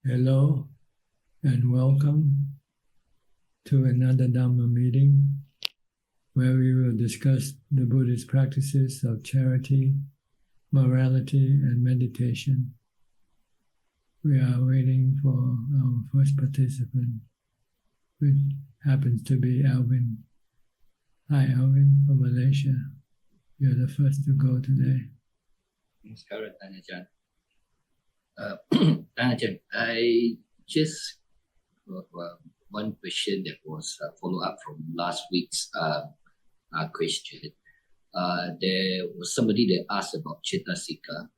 Hello and welcome to another Dhamma meeting where we will discuss the Buddhist practices of charity, morality, and meditation. We are waiting for our first participant, which happens to be Alvin. Hi, Alvin from Malaysia. You're the first to go today. Namaskaram, Ajahn. Ajahn, I just one question that was a follow-up from last week's question. There was somebody that asked about Cetasika.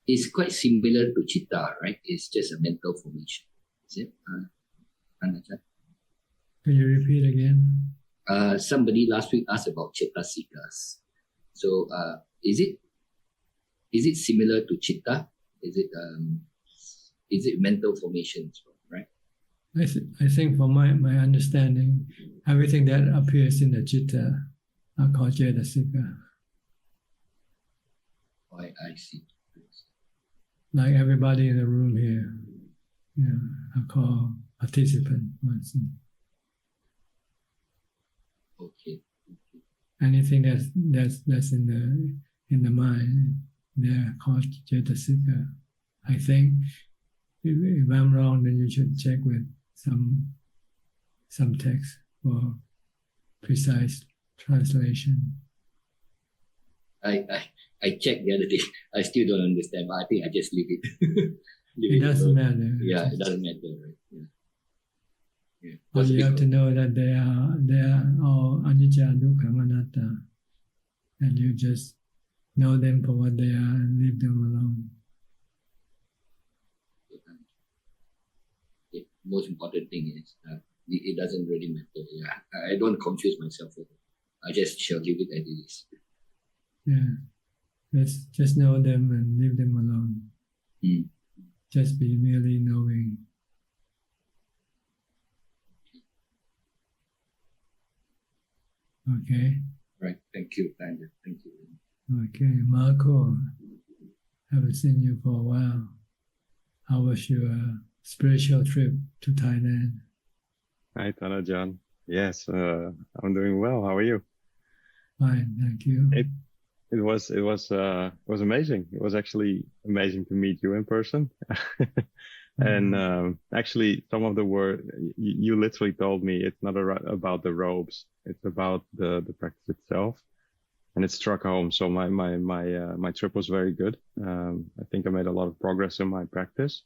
It's quite similar to Chitta, right? It's just a mental formation. Is it, Ajahn? Can you repeat again? Somebody last week asked about Cetasikas. So is it similar to Chitta? Is it mental formations, right? I think from my understanding, everything that appears in the Chitta are called Cetasika. I see. Like everybody in the room here, are called participant. Okay. Anything that's in the mind, they're called Cetasika. I think if I'm wrong, then you should check with some text for precise translation. I checked the other day. I still don't understand, but I think I just leave it. It doesn't matter. Yeah, it doesn't matter, right? Yeah. But you have to know that they are all anicca, dukkha, anatta, and you just know them for what they are and leave them alone. The most important thing is it doesn't really matter. Yeah, I don't confuse myself with it. I just shall leave it as it is. Yeah, just know them and leave them alone. Just be merely knowing. Okay. Right. Thank you, Tanya. Thank you. Okay, Marco. Haven't seen you for a while. How was your spiritual trip to Thailand? Hi, Ajahn. Yes, I'm doing well. How are you? Fine, thank you. It was amazing. It was actually amazing to meet you in person. And actually, some of the words you literally told me it's not about the robes; it's about the practice itself, and it struck home. So my trip was very good. I think I made a lot of progress in my practice,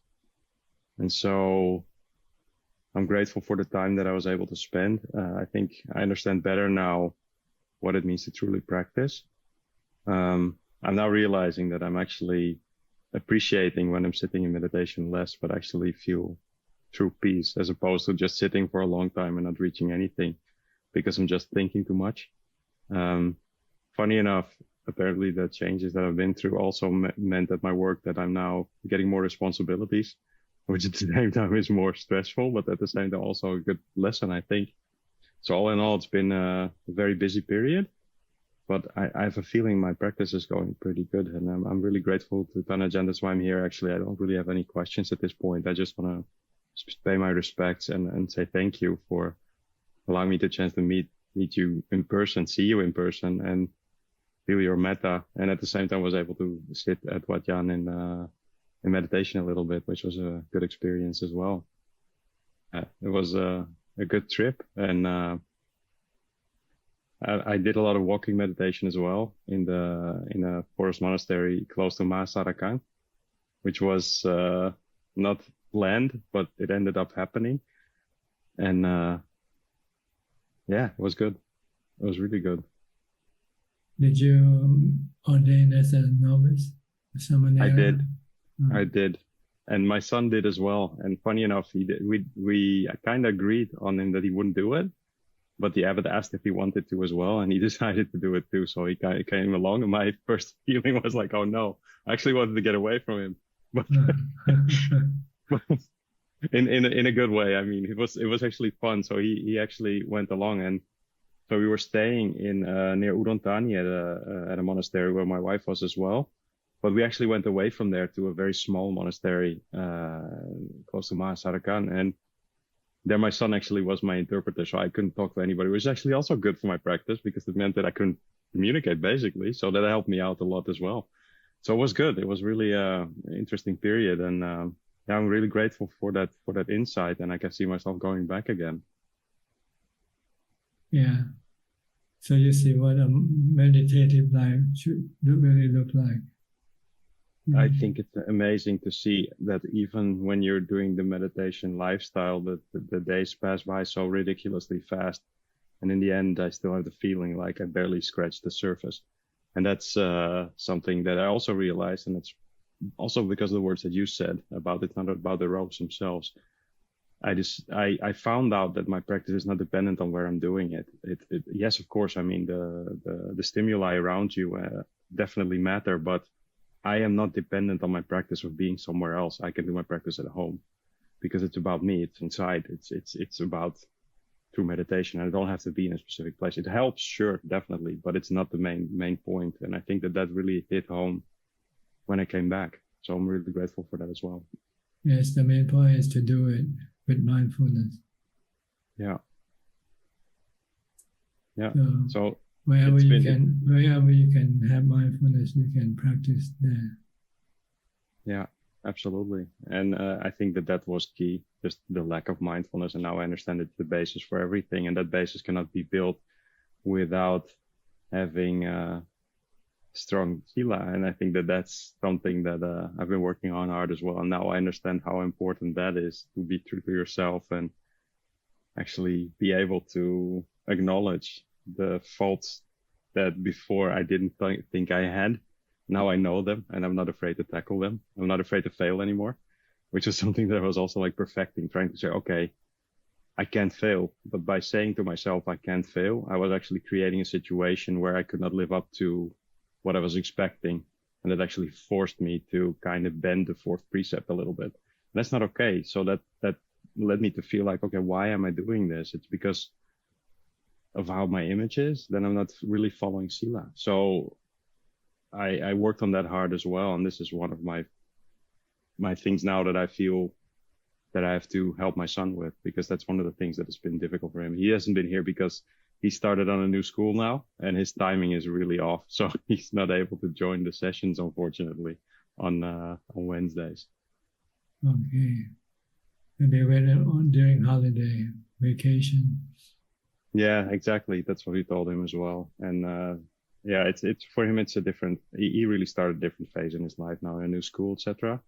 and so I'm grateful for the time that I was able to spend. I think I understand better now what it means to truly practice. I'm now realizing that I'm actually appreciating when I'm sitting in meditation less, but actually feel true peace, as opposed to just sitting for a long time and not reaching anything because I'm just thinking too much. Funny enough, apparently the changes that I've been through also meant that my work, that I'm now getting more responsibilities, which at the same time is more stressful, but at the same time also a good lesson, I think. So all in all, it's been a very busy period, but I have a feeling my practice is going pretty good, and I'm really grateful to Ajahn. That's why I'm here. Actually, I don't really have any questions at this point. I just want to pay my respects and say thank you for allowing me the chance to meet you in person, see you in person, and feel your metta. And at the same time, was able to sit at Wat Yan in meditation a little bit, which was a good experience as well. It was a good trip, and I did a lot of walking meditation as well in a forest monastery close to Mahasarakang, which was not planned, but it ended up happening. And it was good. It was really good. Did you ordain as a novice? I did. And my son did as well. And funny enough, he did. We kind of agreed on him that he wouldn't do it, but the abbot asked if he wanted to as well, and he decided to do it too. So he came along, and my first feeling was like, oh no, I actually wanted to get away from him, but in a good way. I mean, it was actually fun. So he actually went along, and so we were staying in near Udon Thani at a monastery where my wife was as well. But we actually went away from there to a very small monastery close to Mahasarakan, and there my son actually was my interpreter, so I couldn't talk to anybody, which is actually also good for my practice because it meant that I couldn't communicate basically. So that helped me out a lot as well. So it was good. It was really an interesting period, and yeah, I'm really grateful for that insight, and I can see myself going back again. Yeah. So you see what a meditative life should really look like. I think it's amazing to see that even when you're doing the meditation lifestyle, that the days pass by so ridiculously fast. And in the end, I still have the feeling like I barely scratched the surface. And that's something that I also realized. And it's also because of the words that you said about it's not about the robes themselves. I found out that my practice is not dependent on where I'm doing it. Yes, of course. I mean, the stimuli around you definitely matter, but I am not dependent on my practice of being somewhere else. I can do my practice at home because it's about me. It's inside. It's about through meditation. I don't have to be in a specific place. It helps, sure, definitely, but it's not the main point. And I think that really hit home when I came back. So I'm really grateful for that as well. Yes, the main point is to do it with mindfulness. Yeah. Yeah. So wherever you can have mindfulness, you can practice there. Yeah, absolutely. And I think that was key, just the lack of mindfulness. And now I understand it's the basis for everything. And that basis cannot be built without having strong sila. And I think that's something that I've been working on hard as well. And now I understand how important that is, to be true to yourself and actually be able to acknowledge the faults that before I didn't think I had. Now I know them and I'm not afraid to tackle them. I'm not afraid to fail anymore, which is something that I was also like perfecting, trying to say, okay, I can't fail. But by saying to myself, I can't fail, I was actually creating a situation where I could not live up to what I was expecting. And that actually forced me to kind of bend the fourth precept a little bit. And that's not okay. So that led me to feel like, okay, why am I doing this? It's because of how my image is. Then I'm not really following sila. So I worked on that hard as well. And this is one of my things now that I feel that I have to help my son with, because that's one of the things that has been difficult for him. He hasn't been here because he started on a new school now and his timing is really off. So he's not able to join the sessions, unfortunately, on Wednesdays. Okay. And they went on during holiday, vacation. Yeah, exactly. That's what we told him as well. And yeah, it's for him, it's a different, he really started a different phase in his life now in a new school, etc.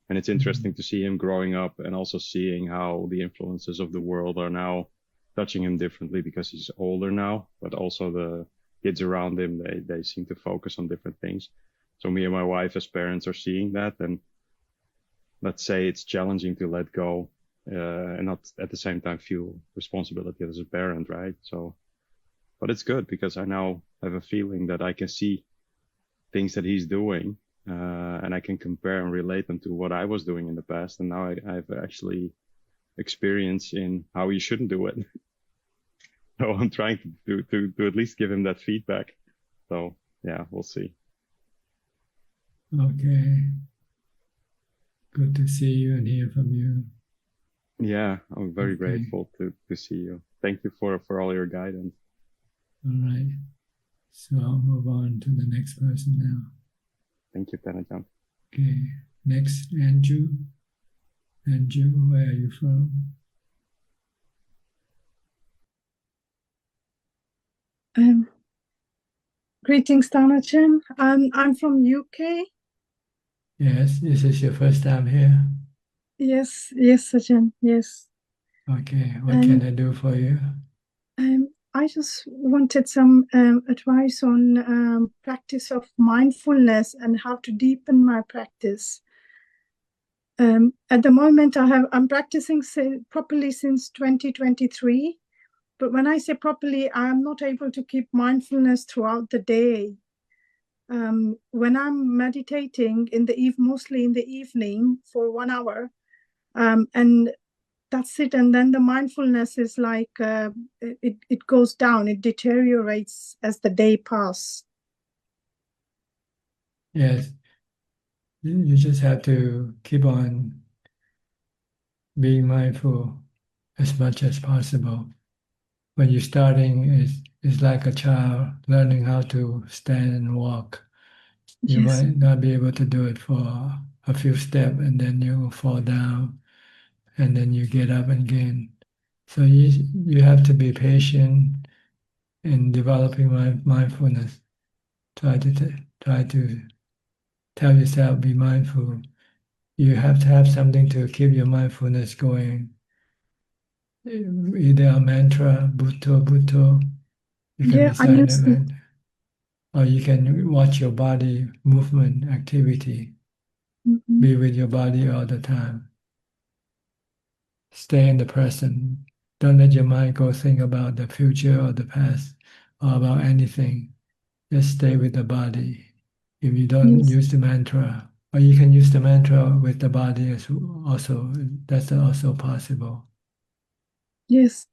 And it's interesting to see him growing up and also seeing how the influences of the world are now touching him differently because he's older now, but also the kids around him, they seem to focus on different things. So me and my wife as parents are seeing that, and let's say it's challenging to let go and not at the same time feel responsibility as a parent, right? So, but it's good because I now have a feeling that I can see things that he's doing and I can compare and relate them to what I was doing in the past. And now I have actually experience in how you shouldn't do it. So I'm trying to at least give him that feedback. So yeah, we'll see. Okay. Good to see you and hear from you. Yeah, I'm very grateful to see you. Thank you for all your guidance. All right. So I'll move on to the next person now. Thank you, Ajahn. Okay. Next, Andrew. Andrew, where are you from? Greetings, Ajahn. I'm from UK. Yes, this is your first time here? Yes, Ajahn, yes. Okay, what can I do for you? I just wanted some advice on practice of mindfulness and how to deepen my practice. At the moment, I'm practicing properly since 2023. But when I say properly, I'm not able to keep mindfulness throughout the day. When I'm meditating mostly in the evening for 1 hour, and that's it. And then the mindfulness is like it goes down, it deteriorates as the day passes. Yes, You just have to keep on being mindful as much as possible. When you're starting, it's like a child learning how to stand and walk. You Yes, might not be able to do it for a few steps, and then you fall down, and then you get up again. So you have to be patient in developing mindfulness. Try to tell yourself, be mindful. You have to have something to keep your mindfulness going. Either a mantra, Bhutto. You can yeah, I recite use it. it, or you can watch your body movement activity. Mhm. Be with your body all the time. Stay in the present. Don't let your mind go think about the future or the past or about anything. Just stay with the body. If you don't Yes, use the mantra, or you can use the mantra with the body as also. That's also possible. yes.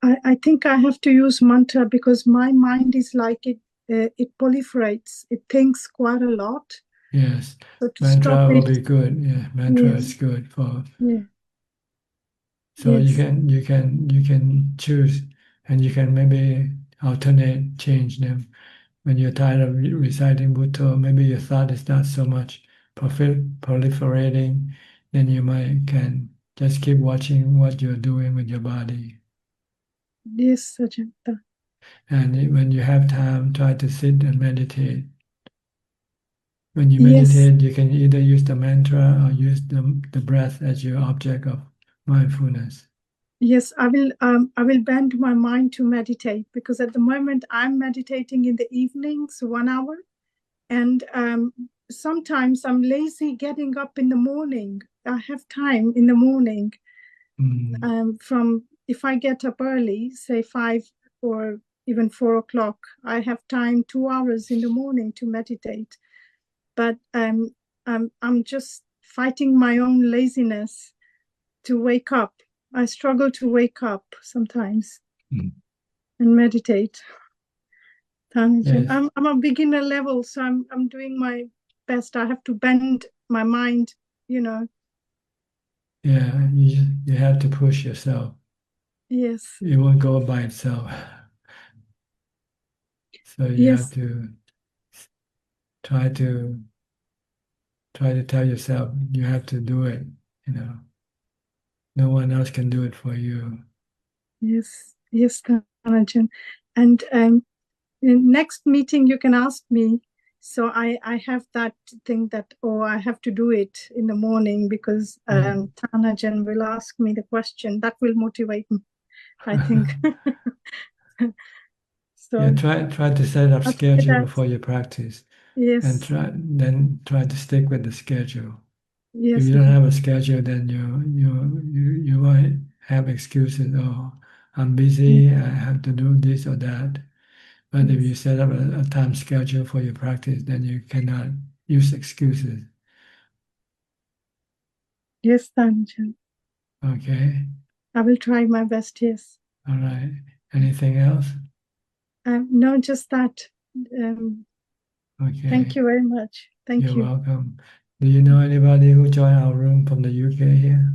I think I have to use mantra because my mind is like it proliferates. It thinks quite a lot. Yes, So to stop mantra will it, be good. Yeah, mantra yes, is good for. yeah, So yes, you can choose, and you can maybe alternate, change them. When you're tired of reciting Buddha, maybe your thought is not so much proliferating, then you might can just keep watching what you're doing with your body. yes, Sajanta. And when you have time, try to sit and meditate. When you Yes, meditate, you can either use the mantra or use the breath as your object of mindfulness. yes. I will bend my mind to meditate because at the moment I'm meditating in the evenings, 1 hour, and sometimes I'm lazy getting up in the morning. I have time in the morning. Mm. From if I get up early, say 5 or even 4 o'clock, I have time 2 hours in the morning to meditate. But I'm just fighting my own laziness to wake up. I struggle to wake up sometimes Mm. and meditate. Tanajan. Yes, I'm a beginner level, so I'm doing my best. I have to bend my mind, you know. yeah, you have to push yourself. Yes, It won't go by itself. So you have yes, to try to try to tell yourself you have to do it. You know, no one else can do it for you. yes, yes, Tanajan. And in next meeting you can ask me. So I have that thing that, oh, I have to do it in the morning because Tanajan will ask me the question. That will motivate me, I think. Yeah, So try to set up I'll say schedule that. for your practice, and Yes, try to stick with the schedule. If yes, you don't have a schedule, then you might have excuses. Oh, I'm yes, busy. I have to do this or that. But if you yes, set up a time schedule for your practice, then you cannot use excuses. yes, Tanajan. Okay. I will try my best. Yes. All right. Anything else? No, just that. Um, Okay. thank you very much. You're Thank you. welcome. Do you know anybody who joined our room from the UK here?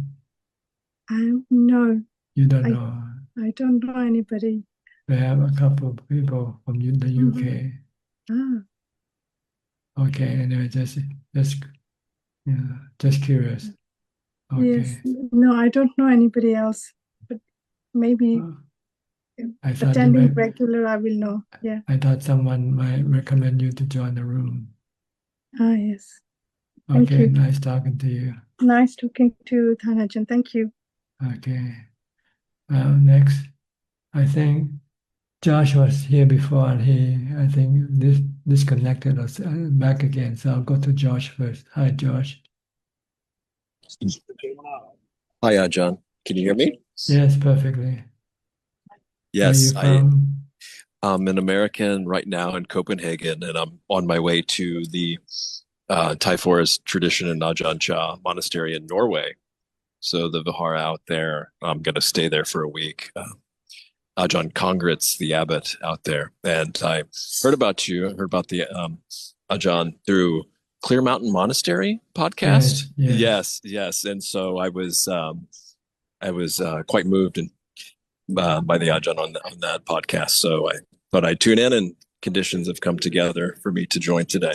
No, You don't I know. I don't know anybody. We have a couple of people from the Mhm. UK. Ah, Okay. Anyway, just just curious. yes. Okay. No, I don't know anybody else, but maybe Uh, I thought you attending might. regular, I will know. Yeah. I thought someone might recommend you to join the room. Ah, yes. Thank Okay. you. Nice talking to you. Nice talking to Thanajan. Thank you. Okay. Next, I think Josh was here before, and I think, this disconnected us back again. So I'll go to Josh first. Hi, Josh. Hi, Ajahn. Can you hear me? Yes, perfectly. Where are you Yes, I'm an American right now in Copenhagen, and I'm on my way to the Thai forest tradition in Ajahn Chah Monastery in Norway. So the Vihara out there, I'm going to stay there for a week. Ajahn Kongritz, the abbot out there, and I heard about you. I heard about the Ajahn through Clear Mountain Monastery podcast. Yes. Yes. And so I was quite moved and by the Ajahn on that podcast. So I thought I'd tune in, and conditions have come together for me to join today.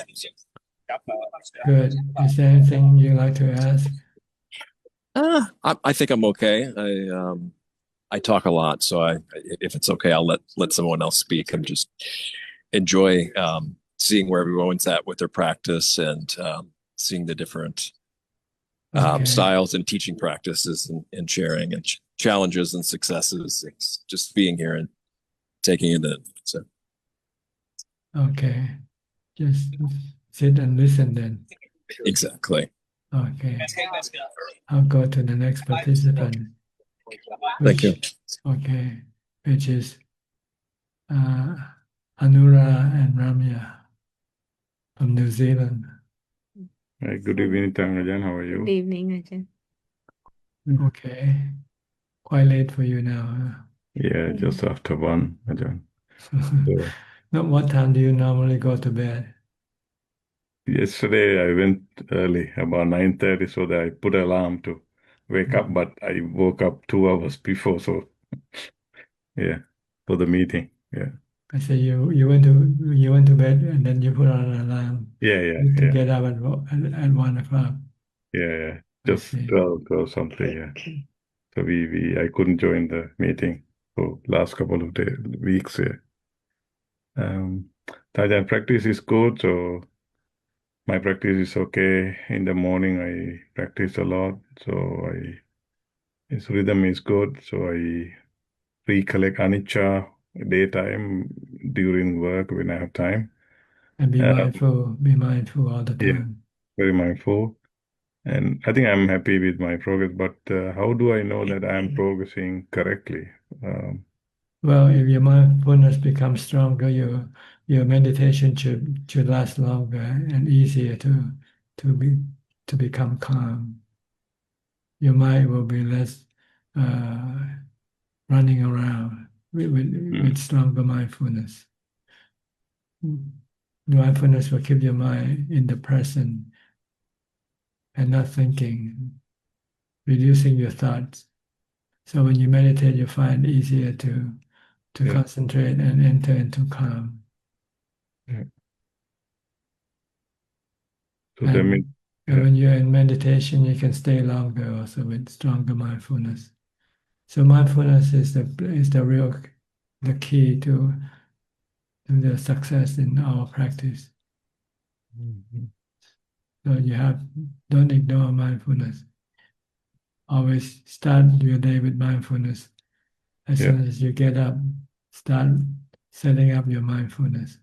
Good. Is there anything you'd like to ask? I think I'm okay. I talk a lot, so if it's okay, I'll let someone else speak. I'm just enjoy seeing where everyone's at with their practice, and seeing the different styles and teaching practices, and sharing and challenges and successes. It's just being here and taking it in. So Okay. Just sit and listen then. exactly. Okay. I'll go to the next participant. Thank you. Okay. Which is Anura and Ramya from New Zealand. Hi, good evening, Ajahn. How are Good you? evening, Ajahn. Okay. Quite late for you now. Yeah, just after 1, Ajahn. Huh? So, Now, what time do you normally go to bed? yesterday I went early, about 9:30, so that I put alarm to wake up, but I woke up 2 hours before, so yeah, for the meeting. Yeah. I say you went to bed and then you put on an alarm to get up at 1 o'clock. Yeah. I Just see. 12 something, yeah. So I couldn't join the meeting for last couple of weeks, yeah. Ajahn, practice is good, so my practice is okay. In the morning, I practice a lot, so its rhythm is good. So I recollect anicca daytime during work when I have time. And be mindful all the Yeah, time. very mindful. And I think I'm happy with my progress, but how do I know that I'm progressing correctly? Well, if your mindfulness becomes stronger, your meditation should last longer and easier to become calm. Your mind will be less running around with stronger mindfulness. Mindfulness will keep your mind in the present and not thinking, reducing your thoughts. So when you meditate, you find it easier to concentrate and enter into calm. Yeah. So that means, and when you're in meditation, you can stay longer also with stronger mindfulness. So mindfulness is the key to the success in our practice. So don't ignore mindfulness. Always start your day with mindfulness. As soon as you get up, start setting up your mindfulness.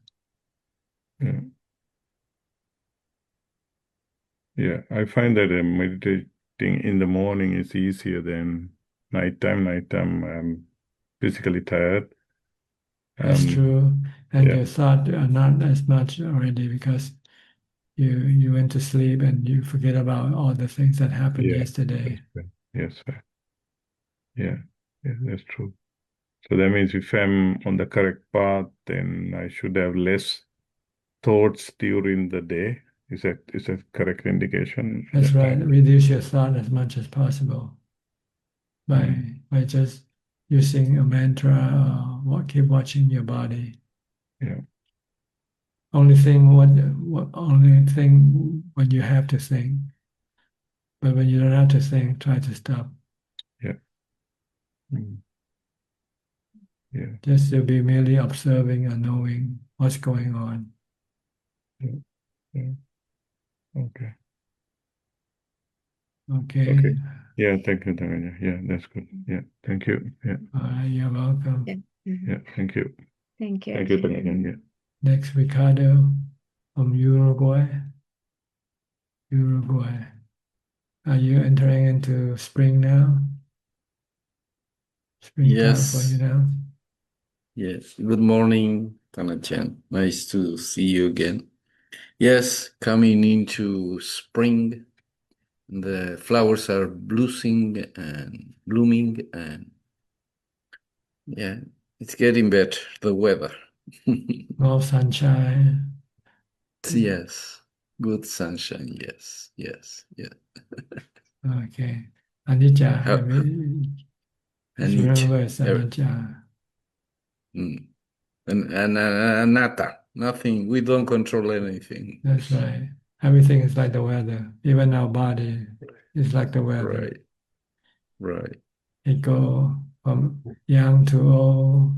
Yeah, I find that meditating in the morning is easier than nighttime. Nighttime, I'm physically tired. That's true. And your thoughts are not as much already because you went to sleep and you forget about all the things that happened yesterday. Yes, sir. Yeah, that's true. So that means if I'm on the correct path, then I should have less thoughts during the day. Is that correct indication? That's right. Reduce your thought as much as possible by just using a mantra or keep watching your body. Yeah. Only thing when you have to think, but when you don't have to think, try to stop. Yeah. Yeah. Just to be merely observing and knowing what's going on. Yeah. Okay. Okay. Yeah, thank you, Dhamma. Yeah, that's good. Yeah, thank you. Yeah. You're welcome. Yeah, thank you. Thank you. Thank you, Dhamma. Yeah. Next, Ricardo from Uruguay. Are you entering into spring now? Springtime for you now? Yes. Good morning, Tanachan. Nice to see you again. Yes, coming into spring, the flowers are blooming and yeah, it's getting better, the weather. More sunshine. Yes. Good sunshine. Yes. Yes. Yeah. Okay. Anicca, How- just Anicca. remember it's anicca. And anatta. Nothing. We don't control anything. That's right. Everything is like the weather. Even our body is like the weather. Right. It go from young to old.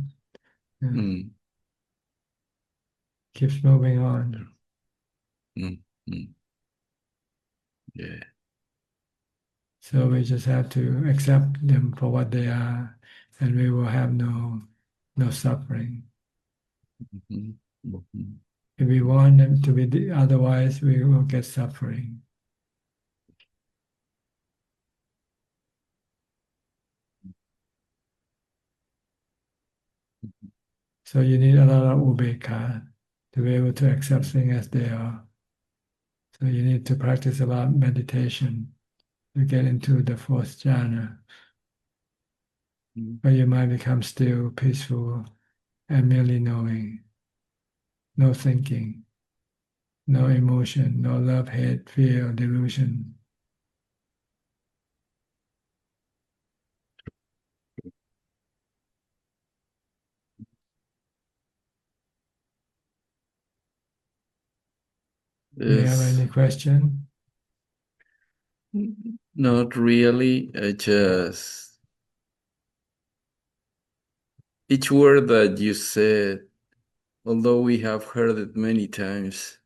Keeps moving on. Yeah. So we just have to accept them for what they are, and we will have no suffering. If we want them to be otherwise, we will get suffering. So you need a lot of ubekkha to be able to accept things as they are. So you need to practice a lot of meditation to get into the fourth jhana, where you might become still, peaceful, and merely knowing. No thinking, no emotion, no love, hate, fear, delusion. Do you have any question? Not really. I just each word that you said, although we have heard it many times,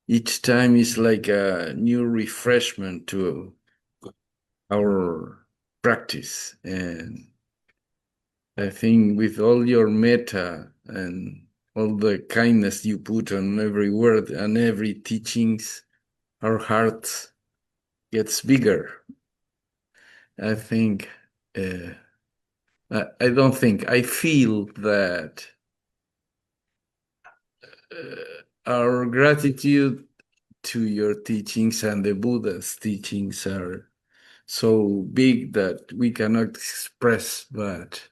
each time is like a new refreshment to our practice. And I think with all your metta and all the kindness you put on every word and every teachings, our heart gets bigger. I think, I don't think, I feel that our gratitude to your teachings and the Buddha's teachings are so big that we cannot express, but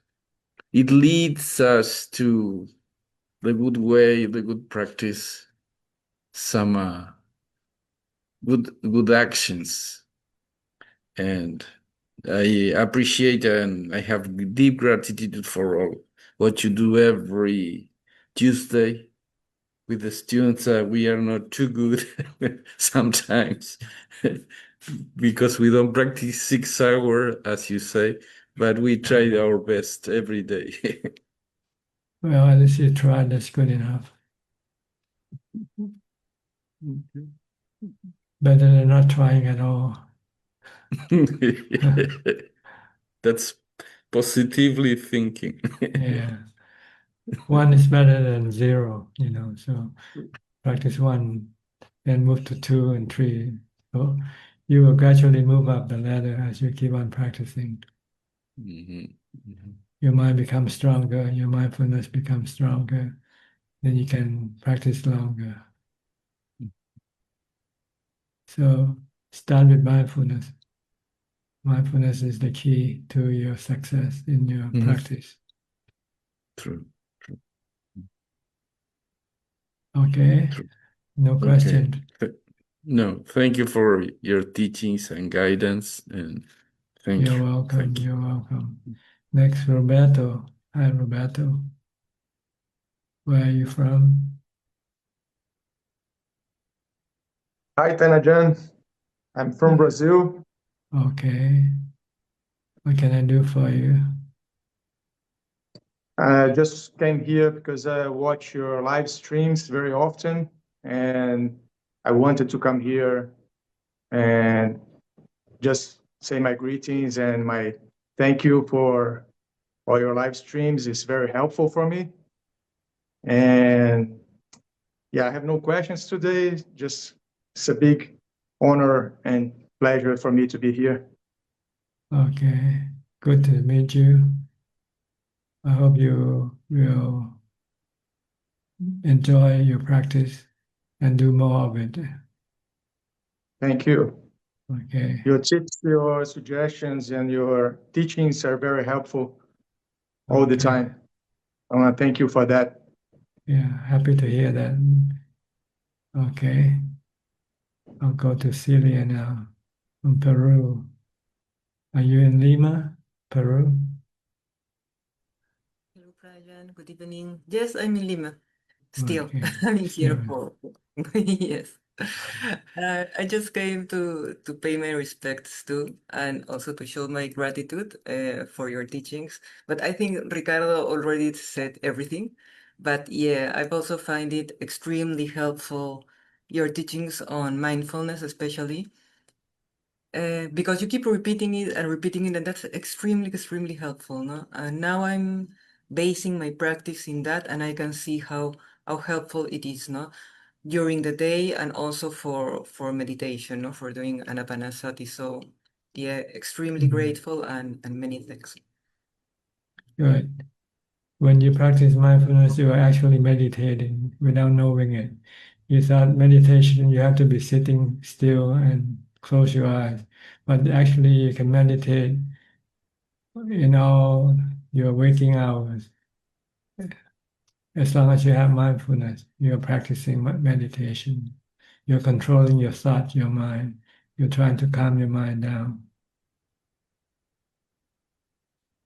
it leads us to the good way, the good practice, some good actions. And I appreciate and I have deep gratitude for all what you do every Tuesday with the students. We are not too good sometimes because we don't practice 6 hours, as you say, but we try our best every day. Well, at least you tried, that's good enough. Better than not trying at all. That's positively thinking. Yeah. One is better than zero, so practice one, then move to 2 and 3. So you will gradually move up the ladder as you keep on practicing. Your mind becomes stronger, your mindfulness becomes stronger, then you can practice longer. So start with mindfulness. Mindfulness is the key to your success in your practice. True. Okay. True. No question. Okay. No, thank you for your teachings and guidance, and thank You're you. welcome. Thank you. You're welcome. Next, Roberto. Hi, Roberto. Where are you from? Hi, Tanajan. I'm from Brazil. Okay. What can I do for you? I just came here because I watch your live streams very often, and I wanted to come here and just say my greetings and my thank you for all your live streams. It's very helpful for me. And yeah, I have no questions today. Just it's a big honor and pleasure for me to be here. Okay. Good to meet you. I hope you will enjoy your practice and do more of it. Thank you. Okay. Your tips, your suggestions, and your teachings are very helpful all the time. I want to thank you for that. Yeah, happy to hear that. Okay. I'll go to Celia now from Peru. Are you in Lima, Peru? Hello, Prajan. Good evening. Yes, I'm in Lima. Still, Okay. I'm here Sure. for yes. I just came to pay my respects too, and also to show my gratitude for your teachings. But I think Ricardo already said everything. But yeah, I've also find it extremely helpful, your teachings on mindfulness, especially. Because you keep repeating it, and that's extremely helpful, no? And now I'm basing my practice in that, and I can see how helpful it is, no? During the day and also for meditation, no? For doing anapanasati. So yeah, extremely grateful and many thanks. Good. When you practice mindfulness, you are actually meditating without knowing it. You thought meditation, you have to be sitting still and close your eyes. But actually, you can meditate in all your waking hours. As long as you have mindfulness, you're practicing meditation. You're controlling your thoughts, your mind. You're trying to calm your mind down.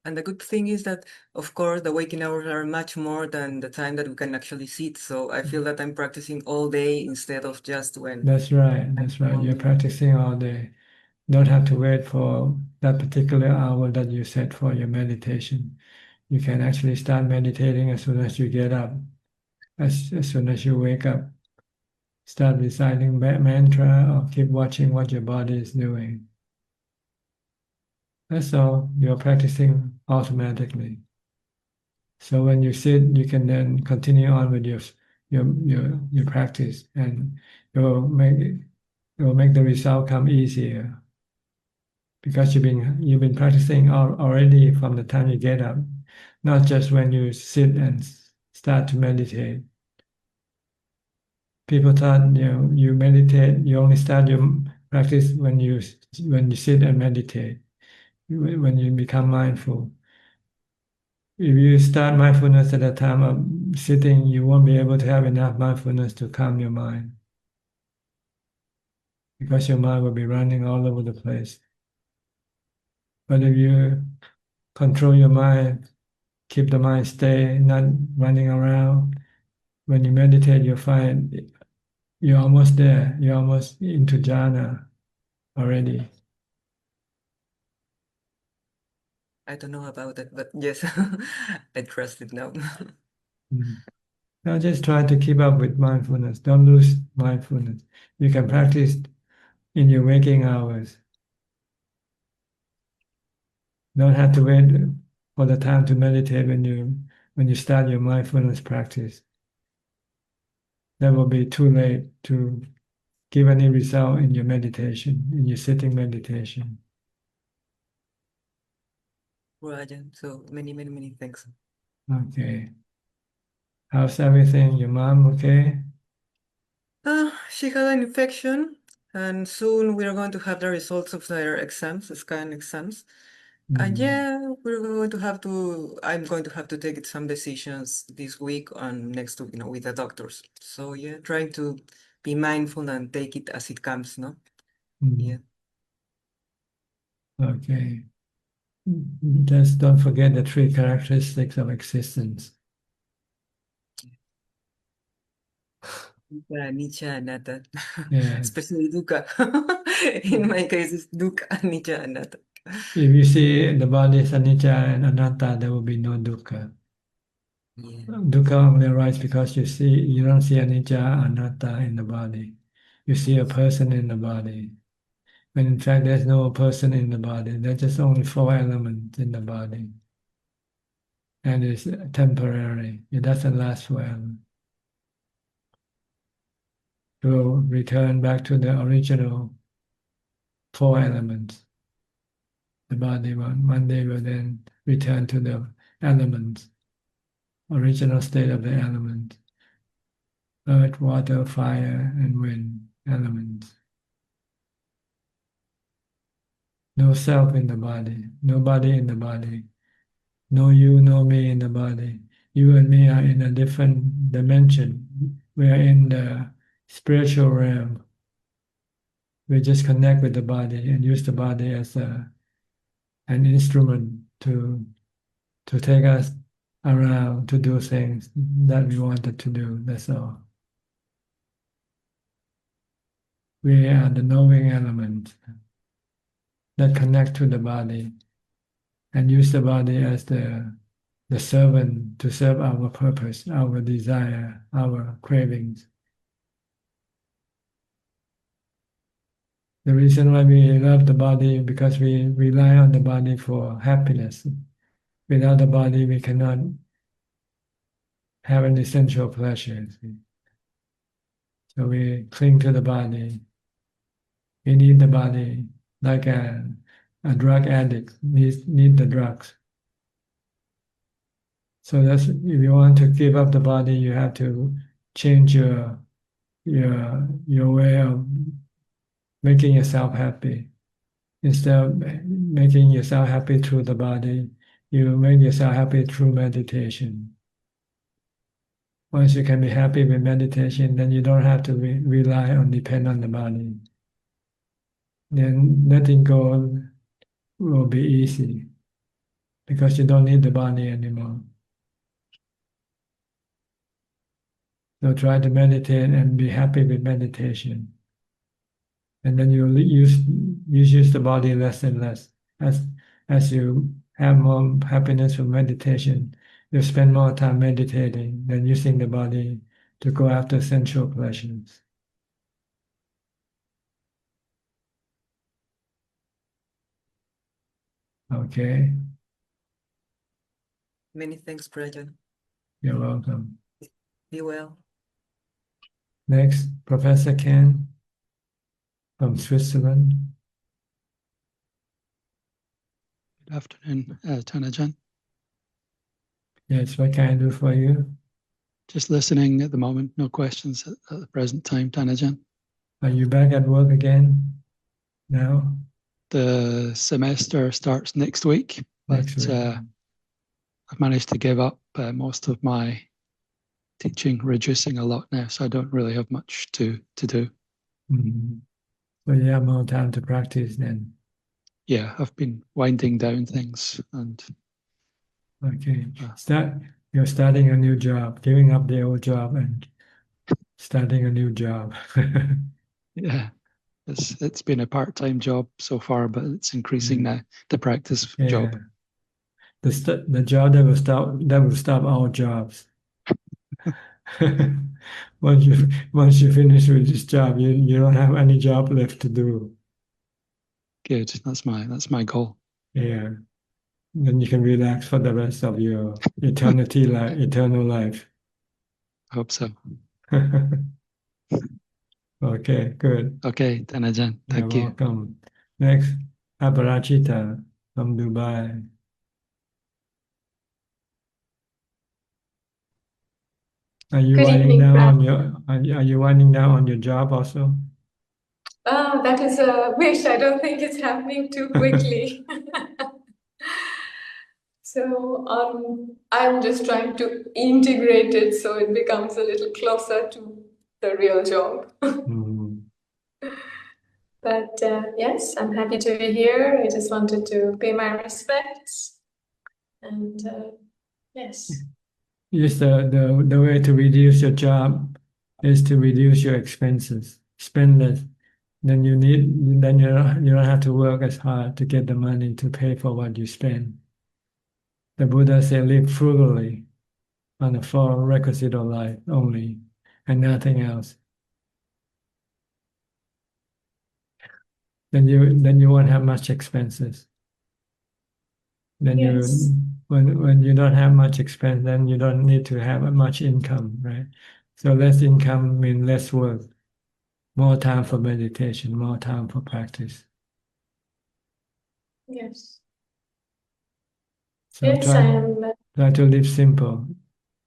And the good thing is that, of course, the waking hours are much more than the time that we can actually sit. So I feel that I'm practicing all day instead of just when. That's right. That's right. You're practicing all day. Don't have to wait for that particular hour that you set for your meditation. You can actually start meditating as soon as you get up, as soon as you wake up. Start reciting mantra or keep watching what your body is doing. That's all. You're practicing automatically. So when you sit, you can then continue on with your practice, and it will make the result come easier because you've been practicing already from the time you get up, not just when you sit and start to meditate. People thought you meditate, you only start your practice when you sit and meditate, when you become mindful. If you start mindfulness at the time of sitting, you won't be able to have enough mindfulness to calm your mind because your mind will be running all over the place. But if you control your mind, keep the mind stay, not running around, when you meditate, you'll find you're almost there. You're almost into jhana already. I don't know about it, but yes, I trust it now. Now just try to keep up with mindfulness. Don't lose mindfulness. You can practice in your waking hours. Don't have to wait for the time to meditate when you start your mindfulness practice. That will be too late to give any result in your meditation, in your sitting meditation. Rajan, so many thanks. Okay. How's everything? Your mom okay? She had an infection, and soon we are going to have the results of their exams, the scan exams. And yeah, I'm going to have to take some decisions this week and next week, with the doctors. So yeah, trying to be mindful and take it as it comes, no? Yeah. Okay. Just don't forget the three characteristics of existence. Dukkha, anicca, anatta. Yes. Especially dukkha. In my case, it's dukkha, anicca, anatta. If you see the body as anicca and anatta, there will be no dukkha. Yeah. Dukkha only arises because you don't see anicca, anatta in the body. You see a person in the body. When in fact there's no person in the body. There's just only four elements in the body. And it's temporary. It doesn't last forever. It will return back to the original four elements. The body one day will then return to the elements, original state of the element. Earth, water, fire, and wind elements. No self in the body, nobody in the body, no you, no me in the body. You and me are in a different dimension. We are in the spiritual realm. we just connect with the body and use the body as an instrument to take us around to do things that we wanted to do. That's all. We are the knowing element that connect to the body and use the body as the servant to serve our purpose, our desire, our cravings. The reason why we love the body is because we rely on the body for happiness. Without the body, we cannot have any sensual pleasures. So we cling to the body. We need the body like a drug addict need the drugs. So that's, if you want to give up the body, you have to change your way of making yourself happy. Instead of making yourself happy through the body, you make yourself happy through meditation. Once you can be happy with meditation, then you don't have to rely or depend on the body. Then letting go will be easy because you don't need the body anymore. So try to meditate and be happy with meditation. And then you use the body less and less. As you have more happiness from meditation, you spend more time meditating than using the body to go after sensual pleasures. Okay, Many thanks, Ajahn. you're welcome. Be well. Next, Professor Ken from Switzerland. Good afternoon, Ajahn. Yes, what can I do for you? Just listening at the moment, no questions at the present time, Ajahn. Are you back at work again now? The semester starts next week, but Next week. I've managed to give up most of my teaching, reducing a lot now, so I don't really have much to do. Mm-hmm. So you have more time to practice then? Yeah, I've been winding down things and... Okay. You're starting a new job, giving up the old job and starting a new job. Yeah, it's been a part-time job so far, but it's increasing now, the practice job. The job that will stop all jobs. Once you finish with this job, you don't have any job left to do. Good. That's my goal. Yeah. Then you can relax for the rest of your eternal life. I hope so. Okay, good. Okay, Ajahn. Thank You're you. welcome. Next, Abhijato from Dubai. Are you Good winding evening, down Brad. on are you winding down on your job also? That is a wish. I don't think it's happening too quickly. So I'm just trying to integrate it so it becomes a little closer to the real job. Mm. But yes, I'm happy to be here. I just wanted to pay my respects. And yes. Yes, the way to reduce your job is to reduce your expenses. Spend less. Then you don't have to work as hard to get the money to pay for what you spend. The Buddha said, live frugally on the four requisites of life only, and nothing else. Then you won't have much expenses. Then Yes. when you don't have much expense, then you don't need to have much income, right? So less income means less work, more time for meditation, more time for practice. Yes. So Yes, I am. try to live simple.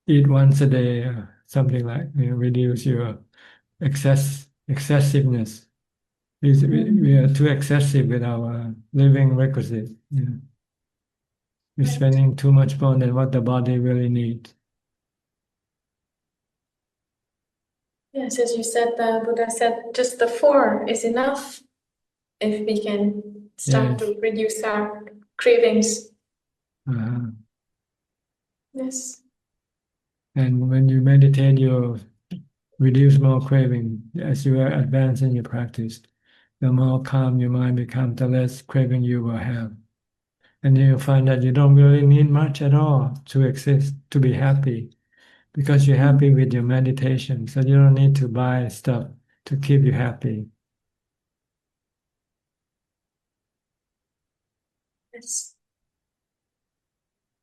Eat once a day, something like, reduce your excessiveness. We are too excessive with our living requisite. We're spending too much more than what the body really needs. Yes, as you said, the Buddha said just the four is enough. if we can start Yes. to reduce our cravings. Uh-huh. Yes. And when you meditate, you reduce more craving as you advance in your practice. The more calm your mind becomes, the less craving you will have. And you'll find that you don't really need much at all to exist, to be happy, because you're happy with your meditation. So you don't need to buy stuff to keep you happy. Yes.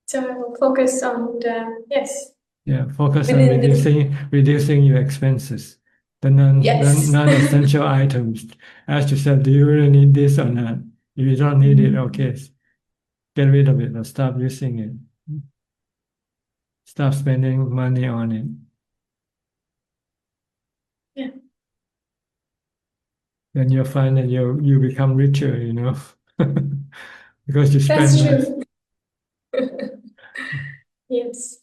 So I will focus on the, yes. Yeah, focus on Within this- reducing your expenses, the Yes. non-essential items. Ask yourself, do you really need this or not? If you don't need it, okay, get rid of it or stop using it. Stop spending money on it. Yeah. Then you'll find that you become richer, you know, because you spend That's less. true. Yes.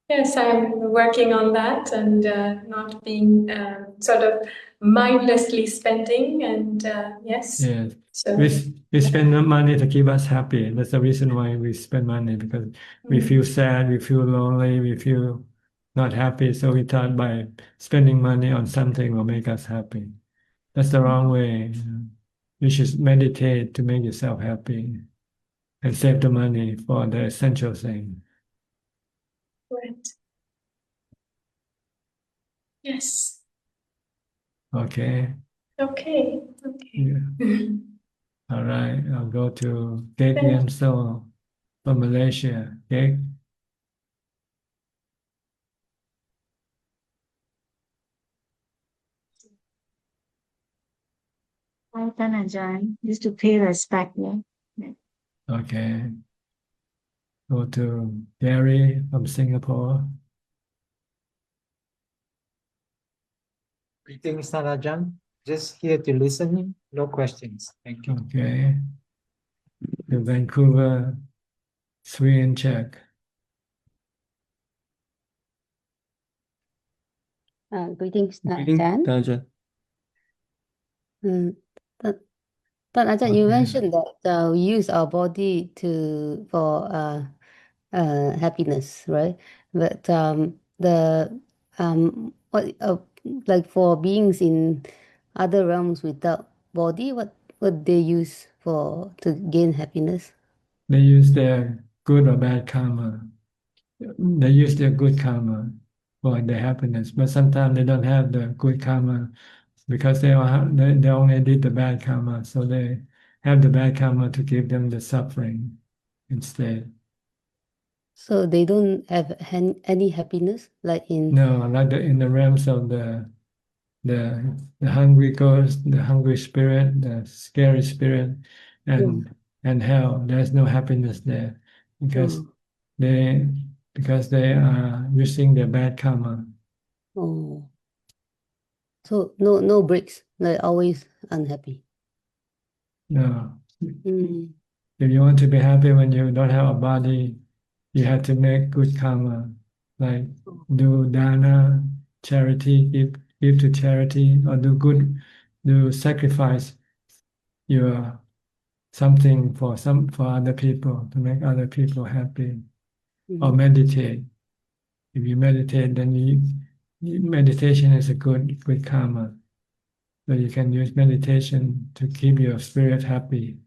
Yes, I'm working on that and not being sort of mindlessly spending and yes. Yes. So We spend money to keep us happy. That's the reason why we spend money, because we feel sad, we feel lonely, we feel not happy. So we thought by spending money on something will make us happy. That's the wrong way. You should meditate to make yourself happy and save the money for the essential thing. right. Yes. Okay. Okay. Yeah. All right. I'll go to Kek Yam So from Malaysia. Kek. Hi, Ajahn. Just to pay respect, yeah. Okay. Go to Gary from Singapore. Greetings, Ajahn. Just here to listen, no questions. Thank you. Okay. To Vancouver, Sweden, Czech. Greetings, Greetings, Ajahn. Ajahn. But Ajahn, you mentioned that we use our body for happiness, right? But what like for beings in other realms without body, what they use to gain happiness? They use their good or bad karma. They use their good karma for their happiness, but sometimes they don't have the good karma because they only did the bad karma, so they have the bad karma to give them the suffering instead. So they don't have any happiness, like in No, like in the realms of the hungry ghost, the hungry spirit, the scary spirit, and hell. There's no happiness there because they are using their bad karma. Oh, so no breaks, like always unhappy. No. If you want to be happy when you don't have a body, you have to make good karma, like do dana, charity, give to charity, or do sacrifice your something for other people to make other people happy, or meditate. If you meditate, then meditation is a good karma. So you can use meditation to keep your spirit happy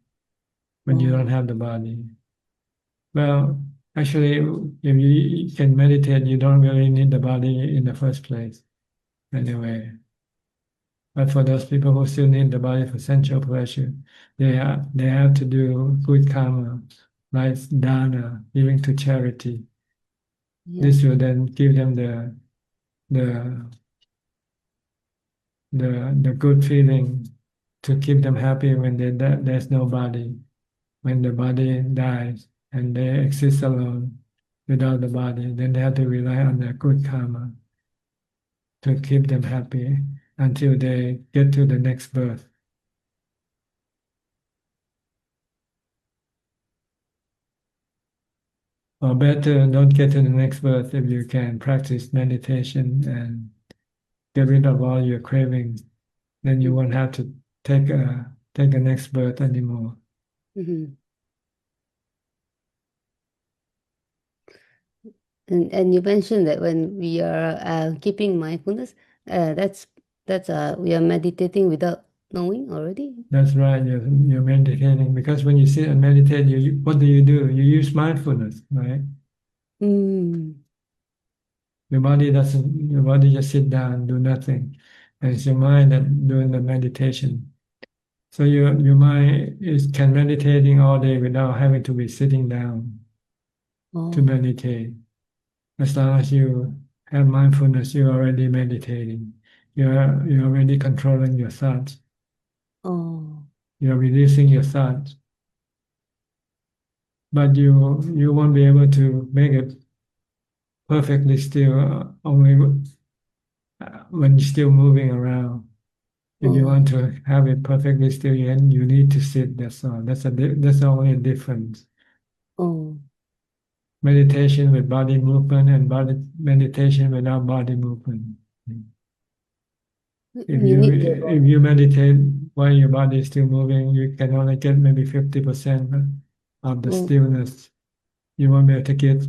when you don't have the body. Well, actually, if you can meditate, you don't really need the body in the first place, anyway. But for those people who still need the body for sensual pleasure, they have to do good karma, like dana, giving to charity. This will then give them the good feeling to keep them happy when there's no body, when the body dies and they exist alone without the body. Then they have to rely on their good karma to keep them happy until they get to the next birth. Or better, don't get to the next birth if you can practice meditation and get rid of all your cravings. Then you won't have to take a next birth anymore. Mm-hmm. And you mentioned that when we are keeping mindfulness, that's we are meditating without knowing already. That's right. You're meditating, because when you sit and meditate, what do? You use mindfulness, right? Mm. Your body just sit down and do nothing, and it's your mind that doing the meditation. So your mind can meditating all day without having to be sitting down to meditate. As long as you have mindfulness, you're already meditating. You're already controlling your thoughts. Oh. You're releasing your thoughts. But you won't be able to make it perfectly still only when you're still moving around. If you want to have it perfectly still, you need to sit. That's all. That's the only difference. Oh. Meditation with body movement and meditation without body movement. If you meditate while your body is still moving, you can only get maybe 50% of the stillness. You won't be able to get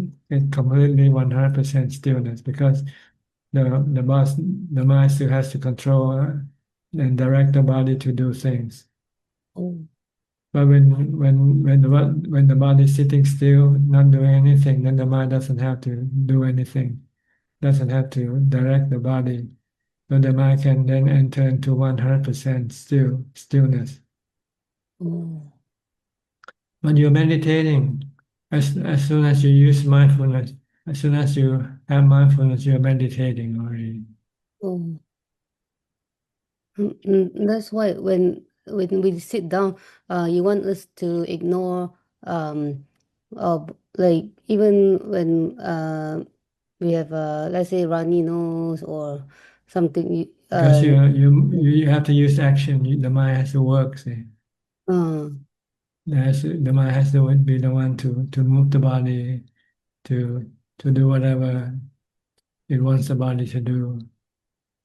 completely 100% stillness, because the mind still has to control and direct the body to do things. But when the body is sitting still, not doing anything, then the mind doesn't have to do anything, doesn't have to direct the body. So the mind can then enter into 100% stillness. When you're meditating, as soon as you use mindfulness, as soon as you have mindfulness, you're meditating already. That's why when we sit down, you want us to ignore, like even when we have let's say runny nose or something. Because you have to use action. The mind has to work. See, the mind has to be the one to move the body, to do whatever it wants the body to do.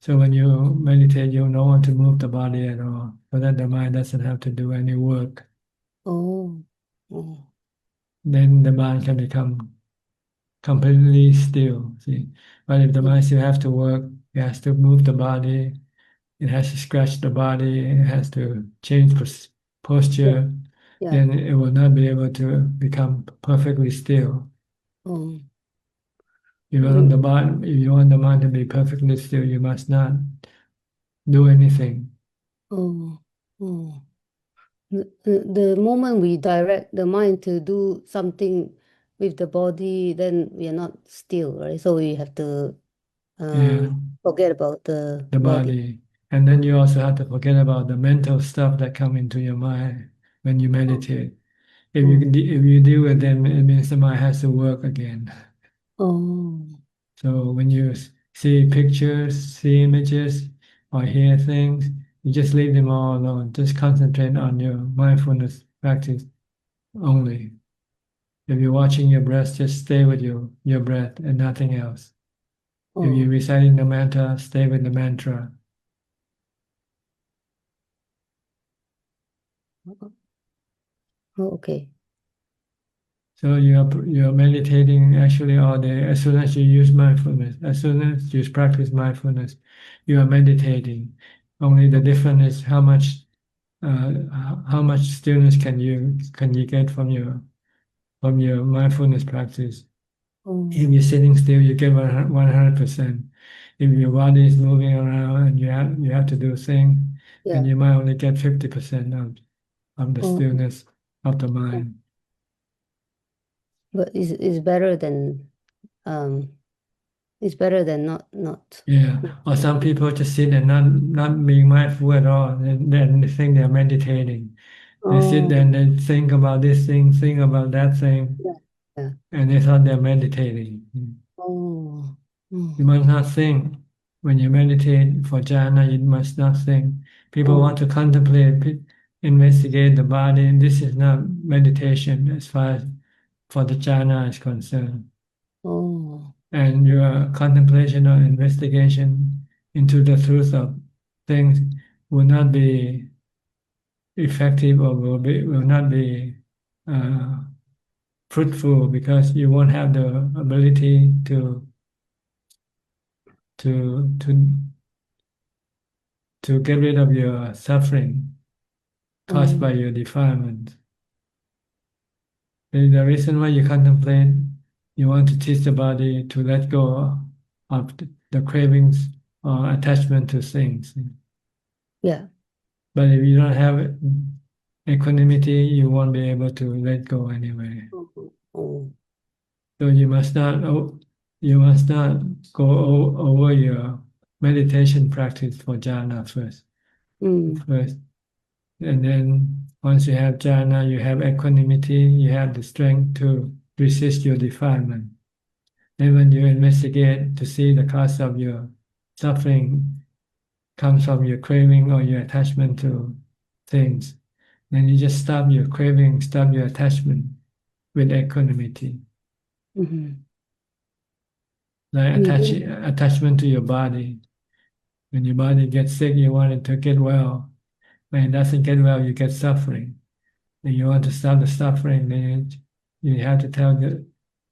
So when you meditate, you don't want to move the body at all, so that the mind doesn't have to do any work. Then the mind can become completely still. See, but if the mind still have to work, it has to move the body, it has to scratch the body, it has to change posture, then it will not be able to become perfectly still. If you want the mind to be perfectly still, you must not do anything. The moment we direct the mind to do something with the body, then we are not still, right? So we have to forget about the body. And then you also have to forget about the mental stuff that come into your mind when you meditate. If you deal with them, it means the mind has to work again. So when you see pictures, see images, or hear things, you just leave them all alone. Just concentrate on your mindfulness practice only. If you're watching your breath, just stay with your breath and nothing else. If you're reciting the mantra, stay with the mantra. Okay. So you're meditating actually all day. As soon as you use mindfulness, as soon as you practice mindfulness, you are meditating. Only the difference is how much stillness can you get from your mindfulness practice. If you're sitting still, you get 100%. If your body is moving around and you have to do things, then you might only get 50% of the stillness of the mind. But it's better than not. Yeah. Or some people just sit and not being mindful at all. And then they think they're meditating. They sit there and they think about this thing, think about that thing, and they thought they're meditating. You must not think. When you meditate for jhana, you must not think. People want to contemplate, investigate the body. This is not meditation as far as for the jhana is concerned. And your contemplation or investigation into the truth of things will not be effective or will not be fruitful, because you won't have the ability to get rid of your suffering caused by your defilement. The reason why you contemplate, you want to teach the body to let go of the cravings or attachment to things. Yeah. But if you don't have equanimity, you won't be able to let go anyway. Oh. So you must not go over your meditation practice for jhana first. And then once you have jhana, you have equanimity, you have the strength to resist your defilement. Then when you investigate to see the cause of your suffering comes from your craving or your attachment to things, then you just stop your craving, stop your attachment with equanimity. Like attachment to your body. When your body gets sick, you want it to get well. When it doesn't get well, you get suffering. And you want to stop the suffering, then you have to tell the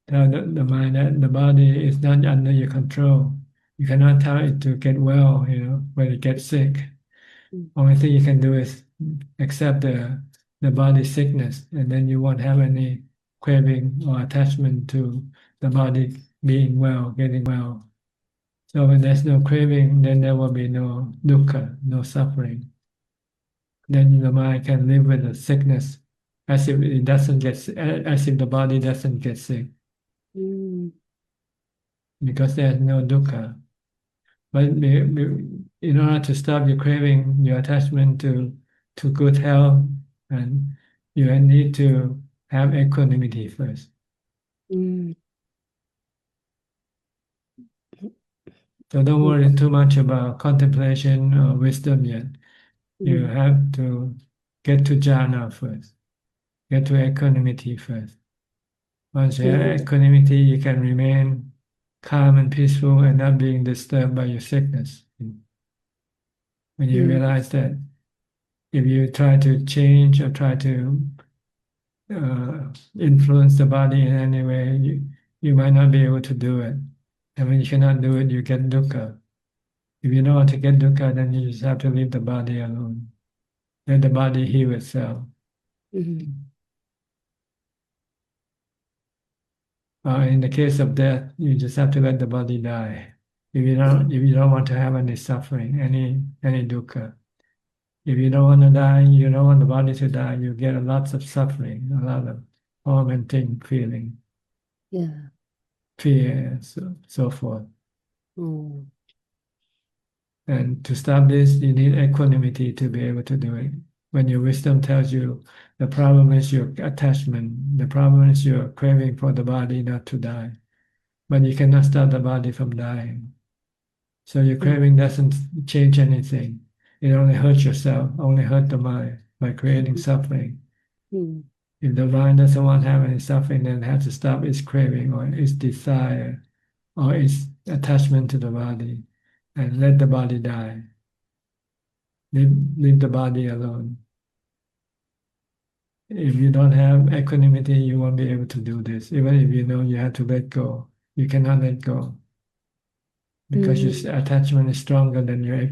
mind that the body is not under your control. You cannot tell it to get well, when it gets sick. Only thing you can do is accept the body's sickness, and then you won't have any craving or attachment to the body being well, getting well. So when there's no craving, then there will be no dukkha, no suffering. Then the mind can live with the sickness as if the body doesn't get sick. Because there's no dukkha. But in order to stop your craving, your attachment to good health, and you need to have equanimity first. So don't worry too much about contemplation or wisdom yet. You have to get to jhana first. Get to equanimity first. Once you have equanimity, you can remain calm and peaceful and not being disturbed by your sickness. When you realize that if you try to change or try to influence the body in any way, you might not be able to do it. And when you cannot do it, you get dukkha. If you don't want to get dukkha, then you just have to leave the body alone. Let the body heal itself. In the case of death, you just have to let the body die. If you don't want to have any suffering, any dukkha. If you don't want to die, you don't want the body to die, you get lots of suffering, a lot of tormenting feeling. Fear, so forth. And to stop this, you need equanimity to be able to do it. When your wisdom tells you the problem is your attachment, the problem is your craving for the body not to die. But you cannot stop the body from dying. So your craving doesn't change anything. It only hurts yourself, only hurt the mind by creating suffering. If the mind doesn't want to have any suffering, then it has to stop its craving or its desire or its attachment to the body and let the body die. Leave the body alone. If you don't have equanimity, you won't be able to do this. Even if you know you have to let go, you cannot let go. Because your attachment is stronger than your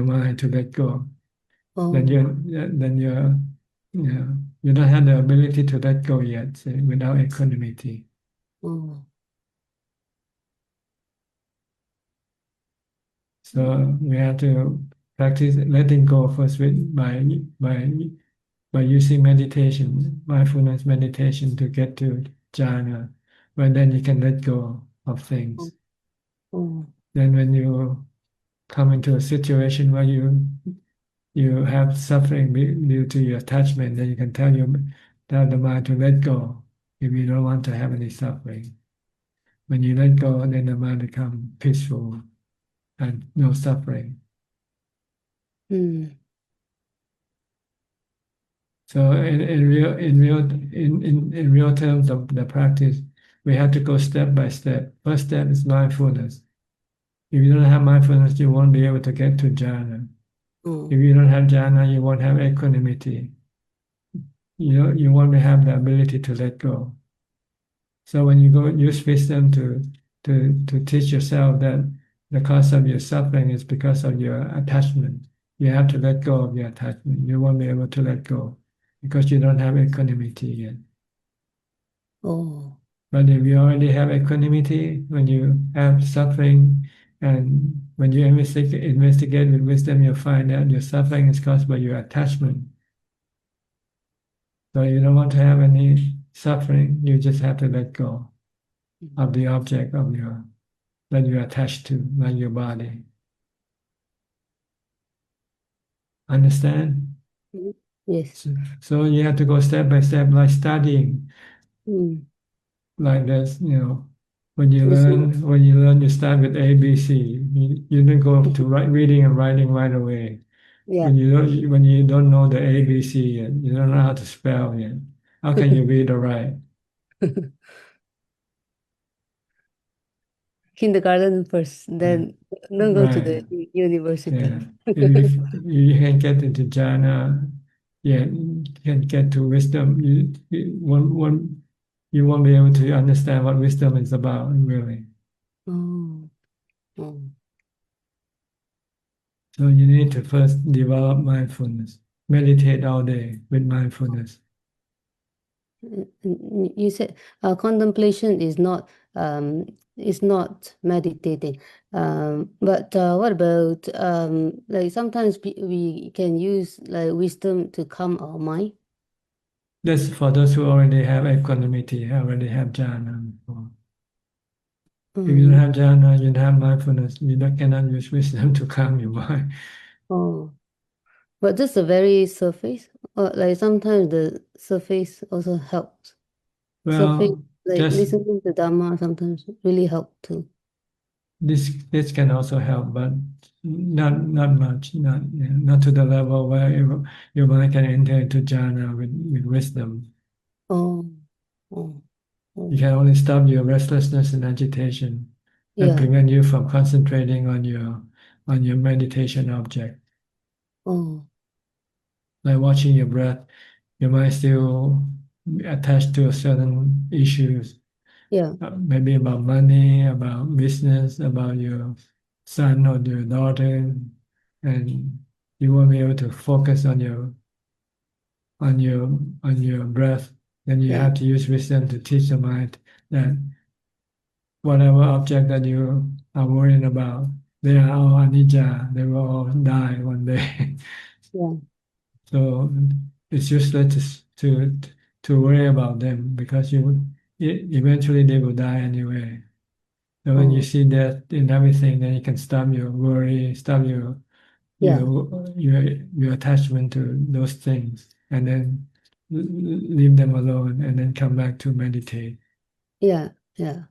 mind to let go. Then you don't have the ability to let go yet, without equanimity. So we have to practice letting go first by using meditation, mindfulness meditation, to get to jhana, where then you can let go of things. Then when you come into a situation where you have suffering due to your attachment, then you can tell the mind to let go if you don't want to have any suffering. When you let go, then the mind becomes peaceful and no suffering. So in real terms of the practice, we have to go step by step. First step is mindfulness. If you don't have mindfulness, you won't be able to get to jhana. Oh. If you don't have jhana, you won't have equanimity. You won't have the ability to let go. So when you go use wisdom to teach yourself that the cause of your suffering is because of your attachment, you have to let go of your attachment. You won't be able to let go because you don't have equanimity yet. Oh. But if you already have equanimity, when you have suffering and when you investigate with wisdom, you'll find that your suffering is caused by your attachment. So you don't want to have any suffering, you just have to let go of the object of that you're attached to, like your body. Understand? Yes. So you have to go step by step, like studying, like this. When you learn, you start with A, B, C. You don't go to reading and writing right away. Yeah. When you don't know the A, B, C yet, you don't know how to spell yet. How can you read or write? Kindergarten first, then don't go to the Right. university. Yeah. If you can get into jhana, you can get to wisdom. You won't be able to understand what wisdom is about, really. Oh. Oh. So you need to first develop mindfulness. Meditate all day with mindfulness. You said contemplation is not meditating. But what about like sometimes we can use like wisdom to calm our mind? That's for those who already have equanimity, already have jhana. If you don't have jhana, you don't have mindfulness, cannot use wisdom to calm your mind. Oh, but just the very surface, or like sometimes the surface also helps. Surface, Well, like just listening to Dhamma sometimes really help too. this can also help, but not much, not to the level where your mind can enter into jhana with wisdom. Oh, oh, You can only stop your restlessness and agitation and yeah. prevent you from concentrating on your meditation object. Oh, Like watching your breath, your mind still attached to a certain issues, yeah, maybe about money, about business, about your son or your daughter, and you won't be able to focus on your breath. Then you yeah, have to use wisdom to teach the mind that whatever object that you are worrying about, they are all anicca. They will all die one day. yeah. So it's useless to worry about them because eventually they will die anyway. So when you Oh, see that in everything, then you can stop your worry, stop yeah, your attachment to those things, and then leave them alone, and then come back to meditate. yeah, yeah.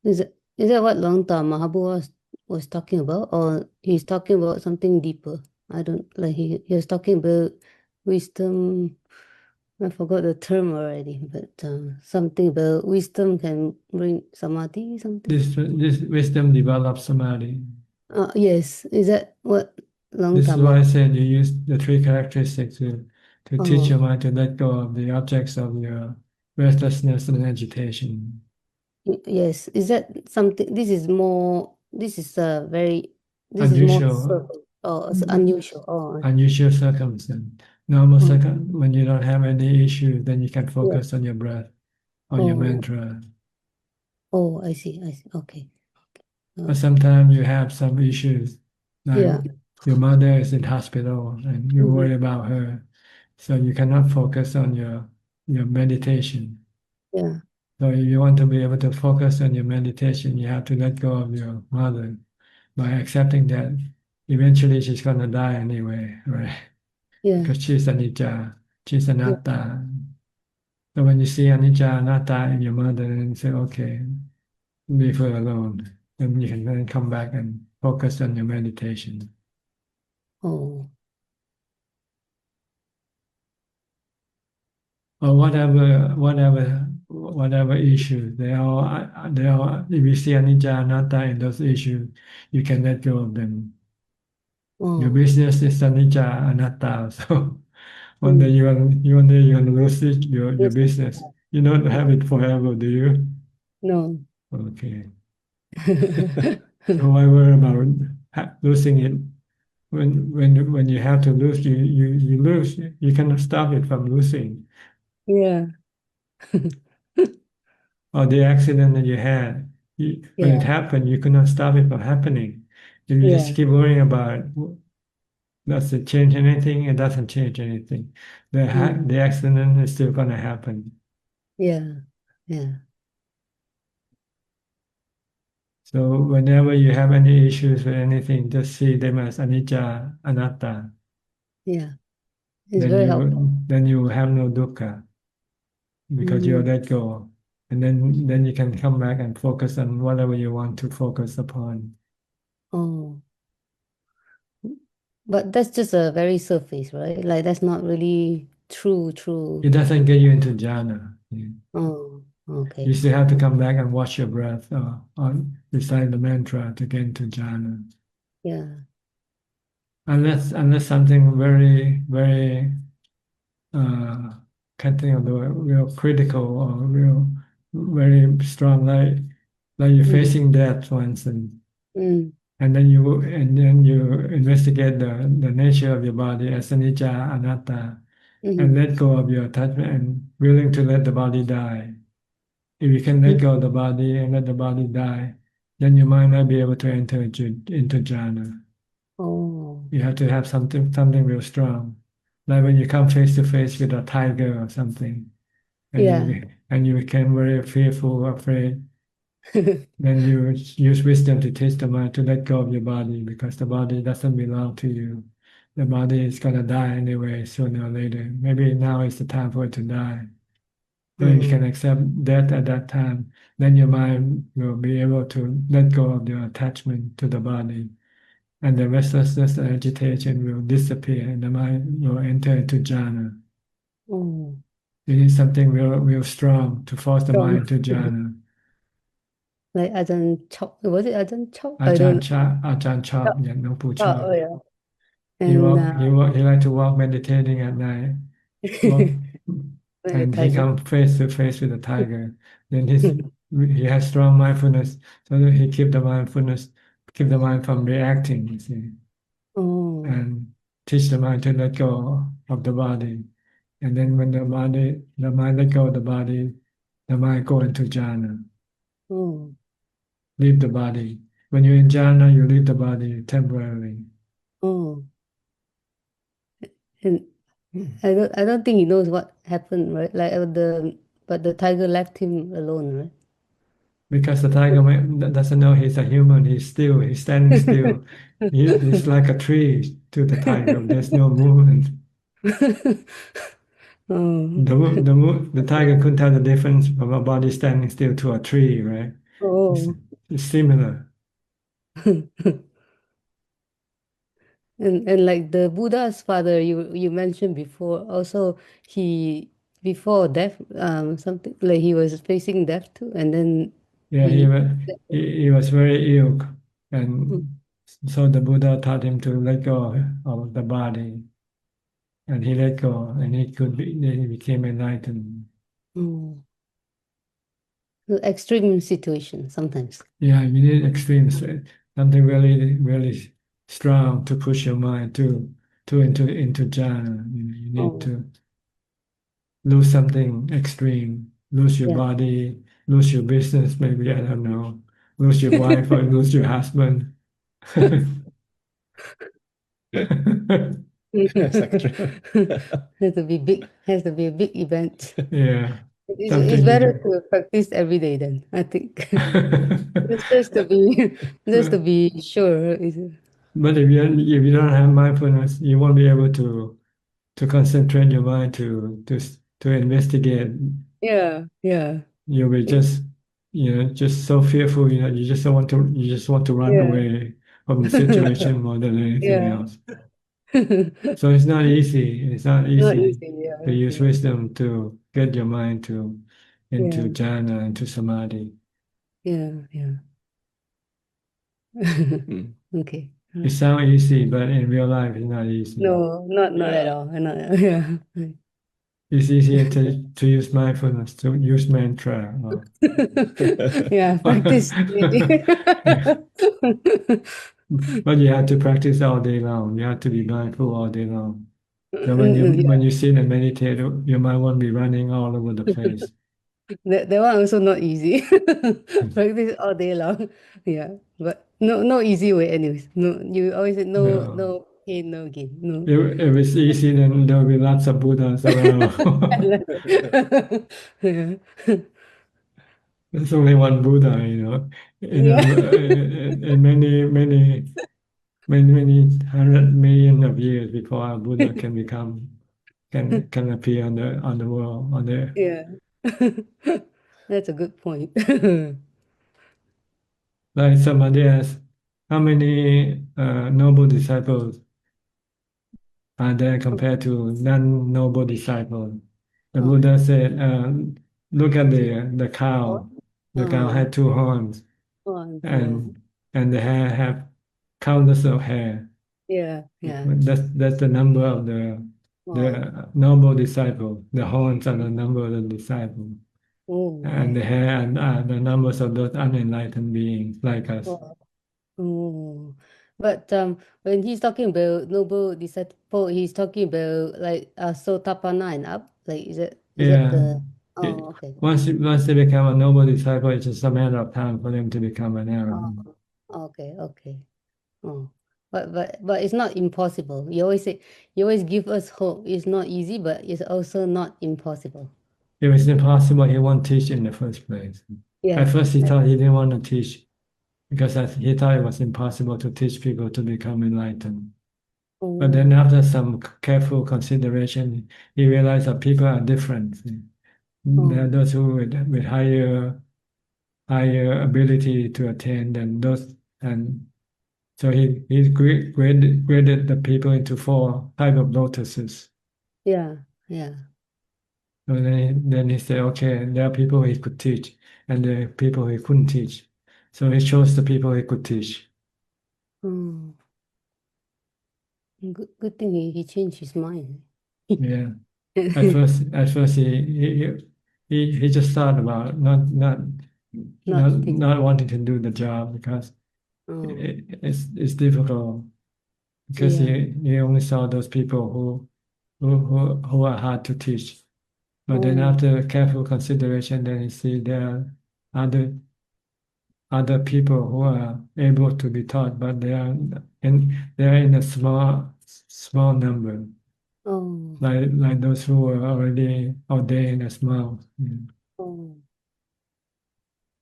Is that what Long Tam Mahabu was talking about, or he's talking about something deeper? I don't like he was talking about wisdom. I forgot the term already, but something about wisdom can bring samadhi, something. This wisdom develops samadhi. Yes, is that what Long This is Tam why I Mahabu? said you use the three characteristics to teach your Oh, mind to let go of the objects of your restlessness and agitation. yes. Is that something? This is more. This is very. This is more Unusual, subtle. Oh, it's unusual. Oh, unusual circumstance. Normal oh, when you don't have any issue, then you can yeah. focus on your breath or your Oh, mantra. oh, I see. I see. Okay. But sometimes you have some issues, like Yeah. your mother is in hospital and you Mhm. worry about her, so you cannot focus on your meditation. Yeah. So if you want to be able to focus on your meditation, you have to let go of your mother by accepting that eventually she's going to die anyway, right? Yeah. Because she's anicca, she's Yeah. anatta. So when you see anicca, anatta in your mother, then you say, okay, leave her alone. Then you can then come back and focus on your meditation. Oh. Or whatever issue if you see anicca anatta in those issues, you can let go of them. Your Oh. business is anicca, anatta. So one day Mm. you're gonna lose it, your Lose it. business. You don't have it forever, do you? No. Okay. So why worry about losing it? When you have to lose, you lose. You cannot stop it from losing. Yeah. Or the accident that you had, when it Yeah. happened, you could not stop it from happening. If you just Yeah. keep worrying about does it change anything, it doesn't change anything. Mm. The accident is still gonna happen. Yeah. Yeah. So whenever you have any issues with anything, just see them as anicca, anatta. Yeah. It's very helpful. Then you will have no dukkha because you Mm. let go. And then you can come back and focus on whatever you want to focus upon. Oh. But that's just a very surface, right? Like that's not really true. It doesn't get you into jhana. Oh, You okay. still have to come back and watch your breath recite the mantra to get into jhana. Yeah. Unless something very, very can't think of the word, real critical or real very strong, like you're facing death, for instance, Mm. and then you investigate the nature of your body as anicca, anatta, and let go of your attachment and willing to let the body die. If you can let go of the body and let the body die, then your mind might be able to enter into jhana. Oh. You have to have something real strong. Like when you come face to face with a tiger or something, Yeah. and you become very fearful, afraid, then you use wisdom to teach the mind to let go of your body because the body doesn't belong to you. The body is gonna die anyway, sooner or later. Maybe now is the time for it to die. So if you can accept death at that time, then your mind will be able to let go of your attachment to the body. And the restlessness and agitation will disappear and the mind will enter into jhana. Oh. You need something real strong to force the Strong. mind to jhana. Like Ajahn Chok, was it Ajahn Chok? I don't know. Ajahn Chok, yeah, no Pu Chok, Chok. oh yeah. He And like to walk meditating at night. Walk, the and he tiger. come face to face with the tiger. Then he has strong mindfulness, so that he keep the mind from reacting, you see, Oh. and teach the mind to let go of the body. And then when the mind let go of the body, the mind go into jhana, Oh. leave the body. When you're in jhana, you leave the body temporarily. Oh. And I don't think he knows what happened, right? Like but the tiger left him alone, right? Because the tiger doesn't know he's a human. He's standing still. He's like a tree to the tiger. There's no movement. Oh. The tiger couldn't tell the difference from a body standing still to a tree, right? Oh. It's similar. And like the Buddha's father you mentioned before, also he before death, something like he was facing death too, and then Yeah, he he was very ill, Mm. and so the Buddha taught him to let go of the body, and he let go, and he became enlightened. Mm. Extreme situation sometimes. Yeah, you need extreme strength, something really strong to push your mind into jhana. You need Oh, to lose something extreme, lose your yeah. body, lose your business, maybe, I don't know, lose your wife or lose your husband. That's extreme. Has to be a big event. Yeah, It's something you better can. to practice every day then, I think. Just to be sure. But if you don't have mindfulness, you won't be able to concentrate your mind to investigate. Yeah, yeah. You'll be just so fearful. You just want to run Yeah. away from the situation more than anything Yeah. else. So it's not easy. It's not Not easy easy, yeah. to use wisdom to get your mind into Yeah. jhana, into samadhi. Yeah, yeah. Mm. Okay. It sounds easy, but in real life, it's not easy. No, not at all. Not, yeah. It's easier to use mindfulness, to use mantra. Yeah, practice. But you have to practice all day long. You have to be mindful all day long. So when you sit and meditate, your mind won't be running all over the place. That one also not easy. Practice all day long. Yeah, but no easy way anyways. No, you always say no pain, no gain. No. If it's easy, then there will be lots of Buddhas around. Yeah. There's only one Buddha, and many 100 million of years before a Buddha can appear on the world on the. Yeah. That's a good point. Like somebody asked, how many noble disciples are there compared to non-noble disciples? The Buddha said, look at the cow. The cow had 2 horns, and the hair have countless of hair. Yeah. That's the number of the noble disciple. The horns are the number of the disciples. And the hair are the numbers of those unenlightened beings like us. But when he's talking about noble disciple, he's talking about like Sotapanna and up. Like is that the okay. Once they become a noble disciple, it's just a matter of time for them to become an arahant. Okay. Oh. But it's not impossible. You always give us hope. It's not easy, but it's also not impossible. If it's impossible, he won't teach in the first place. Yeah. At first, he thought he didn't want to teach because he thought it was impossible to teach people to become enlightened. But then after some careful consideration, he realized that people are different. There are those who with higher ability to attain than those, and so he graded the people into 4 types of lotuses. Yeah. So then he said, okay, there are people he could teach, and there are people he couldn't teach. So he chose the people he could teach. Good thing he changed his mind. Yeah. At first he just thought about not wanting to do the job because it's difficult because he only saw those people who are hard to teach. But then after careful consideration, then you see there are other people who are able to be taught, but they are in a small number. Like those who are already ordained as monks.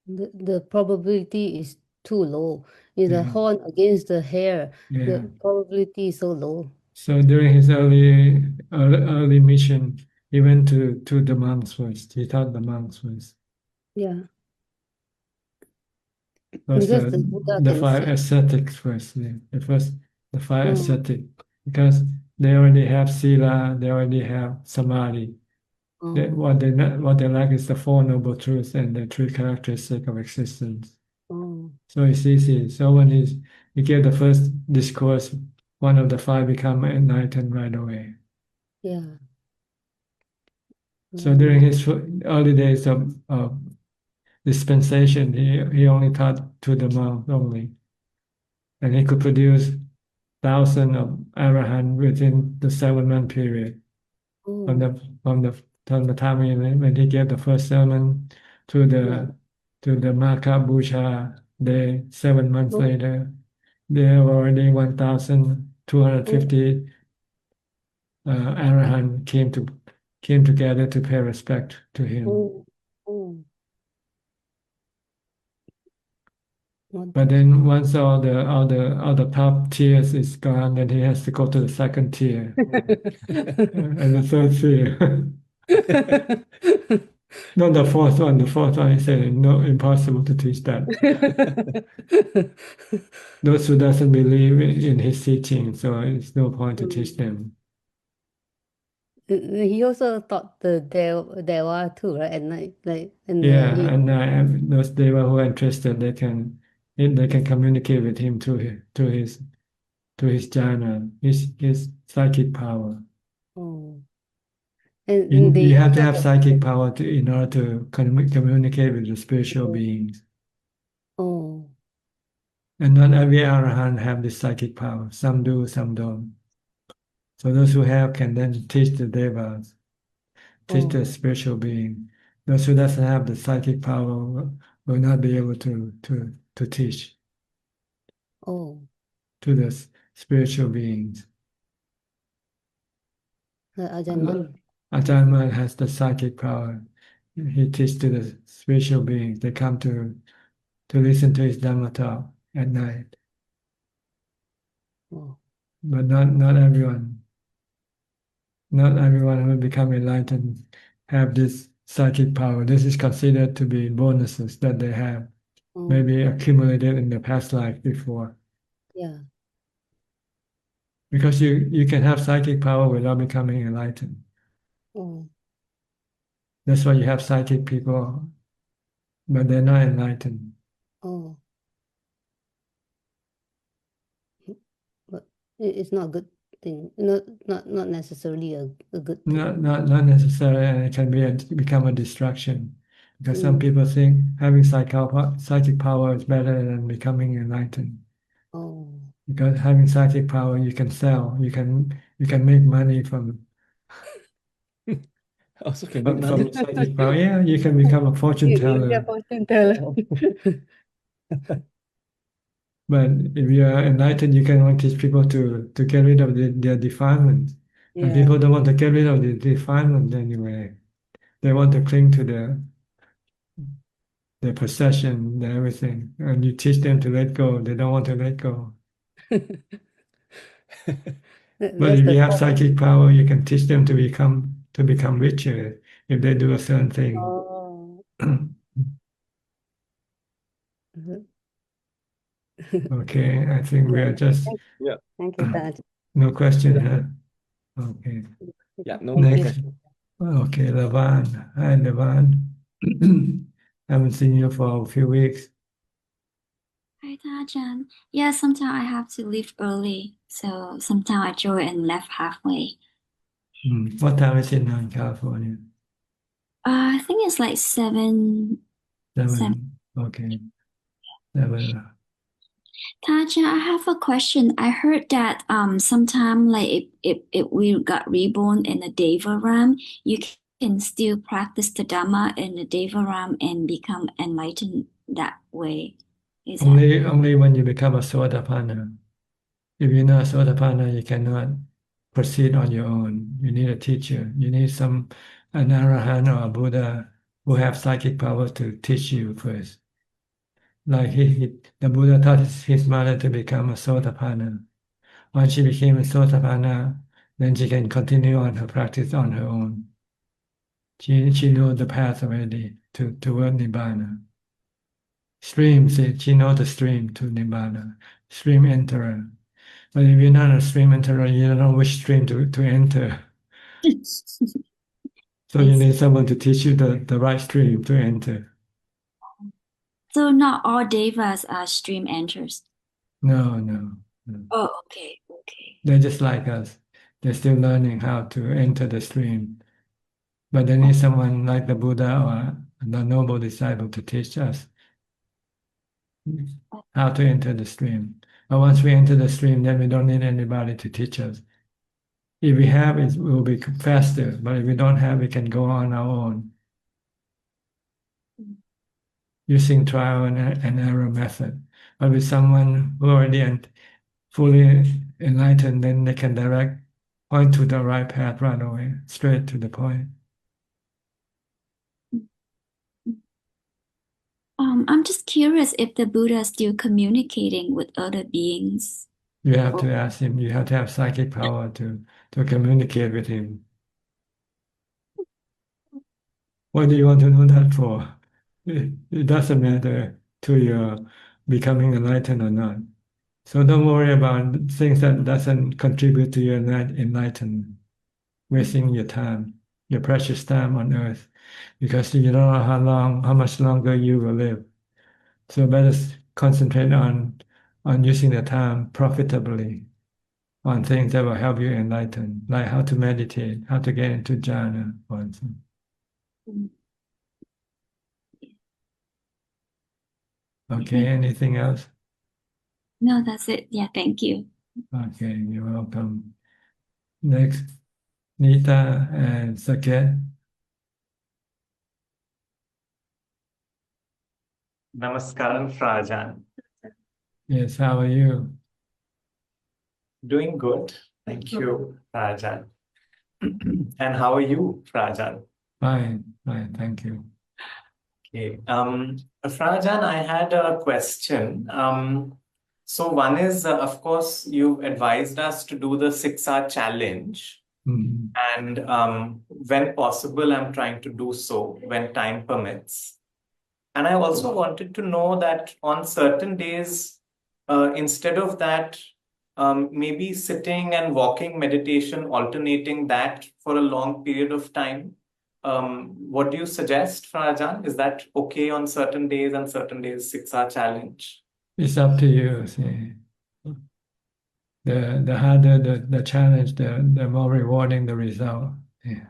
The probability is too low. Is the horn against the hair? The probability is so low. So during his early mission, he went to the monks first. He taught the monks first. Yeah. First, Because the Buddha the can 5 see. ascetics first. The 5 ascetic, because they already have sila, they already have samadhi. What they lack is the 4 noble truths and the 3 characteristics of existence. So it's easy. So when he gave the first discourse, one of the 5 become enlightened right away. Yeah. So during his early days of dispensation, he only taught to the monks only, and he could produce thousands of arahant within the 7-month period. From the time when he gave the first sermon to the Maka Busha day, 7 months later, there were already 1,250 arahant came together to pay respect to him. But then once all the top tiers is gone, then he has to go to the 2nd tier and the 3rd tier. Not the 4th one. The 4th one, he said, no, impossible to teach that. Those who doesn't believe in his teaching, so it's no point to teach them. He also taught the Dewa too, right? At night, and those Deva who are interested, they can communicate with him through his to his jhana, his psychic power. Oh. And You, in the you have to have other psychic power in order to communicate with the spiritual beings. oh, And not every arahant have this psychic power. Some do, some don't. So those who have can then teach the devas, teach the oh, spiritual being. Those who doesn't have the psychic power will not be able to teach oh. to the spiritual beings. Ajahn Ajahn has the psychic power. He teaches to the spiritual beings. They come to listen to his Dhamma talk at night. Oh. But not everyone. Not everyone who become enlightened have this psychic power. This is considered to be bonuses that they have, Oh. maybe accumulated in the past life before. Yeah. Because you can have psychic power without becoming enlightened. Oh. That's why you have psychic people, but they're not enlightened. Oh. But it's not a good thing. Not necessarily a good thing. Not necessarily, and it can become a distraction. Because some people think having psychic power is better than becoming enlightened. Oh. Because having psychic power, you can sell, you can make money from Also can make from money. psychic power. Yeah, you can become a fortune teller. Yeah, fortune teller. But if you are enlightened, you can only teach people to get rid of their defilement. And Yeah. people don't want to get rid of the defilement anyway. They want to cling to their possession, their everything. And you teach them to let go. They don't want to let go. But if you have psychic power, you can teach them to become richer if they do a certain thing. Oh. Okay, I think we are just Thank you, Dad. no question, huh? Okay. Yeah, no Next. question. Okay, Lavan. Hi, Lavan. Haven't seen you for a few weeks. Hi, Ajahn. Yeah, sometimes I have to leave early, so sometimes I join and left halfway. What time is it now in California? I think it's like 7. 7. Okay. 7. Taja, I have a question. I heard that sometime like if we got reborn in the Deva Ram, you can still practice the Dhamma in the Deva Ram and become enlightened that way. Is that Only when you become a Sotapanna. If you're not a Sotapanna, you cannot proceed on your own. You need a teacher. You need an Arahant or a Buddha who have psychic power to teach you first. Like the Buddha taught his mother to become a Sotapanna. Once she became a Sotapanna, then she can continue on her practice on her own. She knows the path already toward Nibbana. Stream, she knows the stream to Nibbana. Stream enterer. But if you're not a stream enterer, you don't know which stream to enter. So you need someone to teach you the right stream to enter. so? Not all devas are stream enters. No. Oh, okay. They're just like us. They're still learning how to enter the stream. But they need someone like the Buddha or the noble disciple to teach us how to enter the stream. But once we enter the stream, then we don't need anybody to teach us. If we have, it will be faster. But if we don't have, we can go on our own using trial and error method. But with someone who already fully enlightened, then they can point to the right path right away, straight to the point. I'm just curious if the Buddha is still communicating with other beings. You have to ask him. You have to have psychic power to communicate with him. What do you want to know that for? It doesn't matter to your becoming enlightened or not. So don't worry about things that doesn't contribute to your enlightenment, wasting your time, your precious time on earth, because you don't know how much longer you will live. So better concentrate on using the time profitably on things that will help you enlighten, like how to meditate, how to get into jhana, for instance. Okay, anything else? No, that's it. Yeah, thank you. Okay, you're welcome. Next, Nita and Saket. Namaskaram, Frajan. Yes, how are you? Doing good. Thank you, Frajan. And how are you, Frajan? Fine, fine, thank you. Okay. Frajan, I had a question. So one is, of course, you advised us to do the 6-hour challenge. Mhm. And when possible, I'm trying to do so when time permits. And I also wanted to know that on certain days, instead of that, maybe sitting and walking meditation, alternating that for a long period of time. What do you suggest, Ajahn? Is that okay on certain days and certain days 6-hour challenge? It's up to you. See. The harder the challenge, the more rewarding the result. Yeah.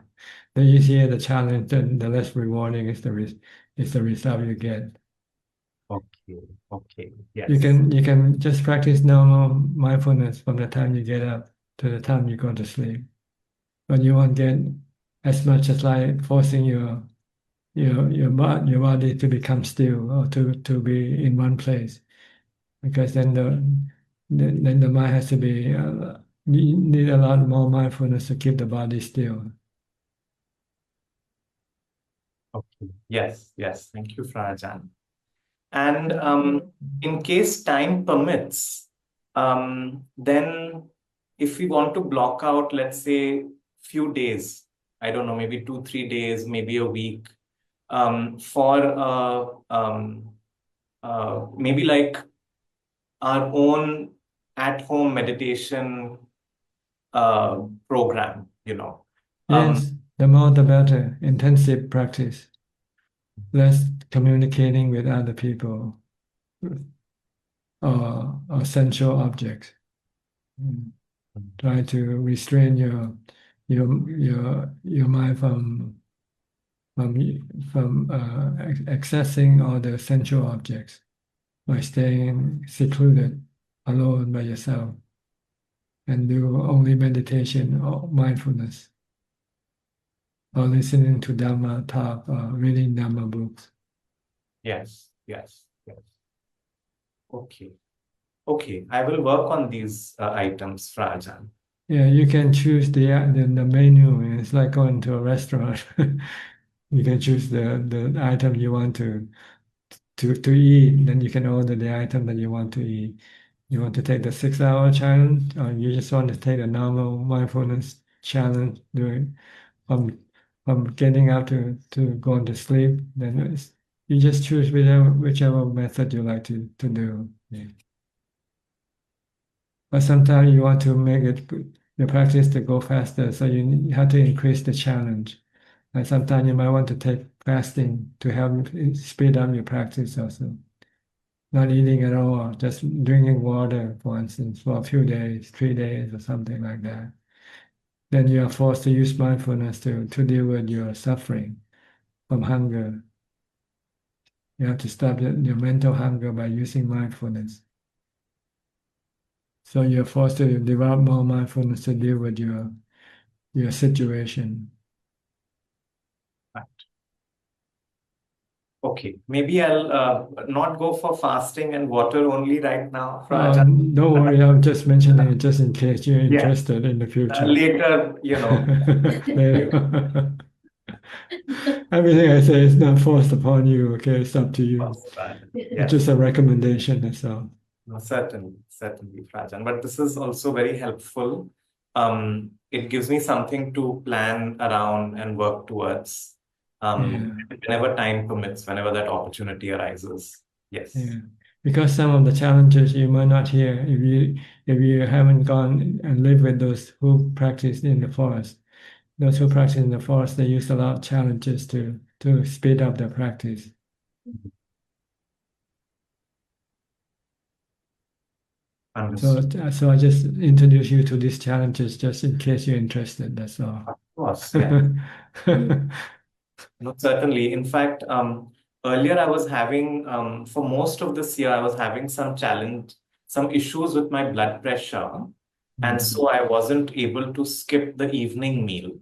The easier the challenge, the less rewarding is the result you get. Okay, okay, yes. You can just practice normal mindfulness from the time you get up to the time you go to sleep, but you won't get as much as like forcing your body to become still or to be in one place, because then the mind has to be need a lot more mindfulness to keep the body still. Okay, yes, yes. Thank you, Ajahn. And in case time permits, then if we want to block out, let's say, few days, I don't know, maybe 2-3 days, maybe a week, for maybe like our own at-home meditation program, Yes, the more the better. Intensive practice, less communicating with other people or sensual objects. Try to restrain your mind from accessing all the sensual objects by staying secluded, alone by yourself, and do only meditation or mindfulness, or listening to Dhamma talk, or reading Dhamma books. Yes, yes, yes. Okay. Okay, I will work on these items, Ajahn. Yeah, you can choose the menu. It's like going to a restaurant. You can choose the item you want to eat. Then you can order the item that you want to eat. You want to take the 6-hour challenge, or you just want to take a normal mindfulness challenge, doing from getting up to going to sleep. Then you just choose whichever method you like to do. Yeah. But sometimes you want to make the practice to go faster, so you have to increase the challenge. And sometimes you might want to take fasting to help speed up your practice also. Not eating at all, just drinking water, for instance, for a few days, 3 days or something like that. Then you are forced to use mindfulness to deal with your suffering from hunger. You have to stop your mental hunger by using mindfulness. So you're forced to develop more mindfulness to deal with your situation. Right. Okay, maybe I'll not go for fasting and water only right now, Ajahn. Don't worry, I'm just mentioning it just in case you're Yeah. interested in the future. Later, Later. Everything I say is not forced upon you, okay? It's up to you. It's Yes. just a recommendation, that's all. No, certainly, Ajahn. But this is also very helpful. It gives me something to plan around and work towards. Whenever time permits, whenever that opportunity arises. Yes. Yeah. Because some of the challenges you might not hear if you haven't gone and lived with those who practice in the forest. Those who practice in the forest, they use a lot of challenges to speed up their practice. Understood. So I just introduce you to these challenges just in case you're interested. That's all. Of course, yeah. No, certainly. In fact, earlier I was having, for most of this year, I was having some issues with my blood pressure. And so I wasn't able to skip the evening meal.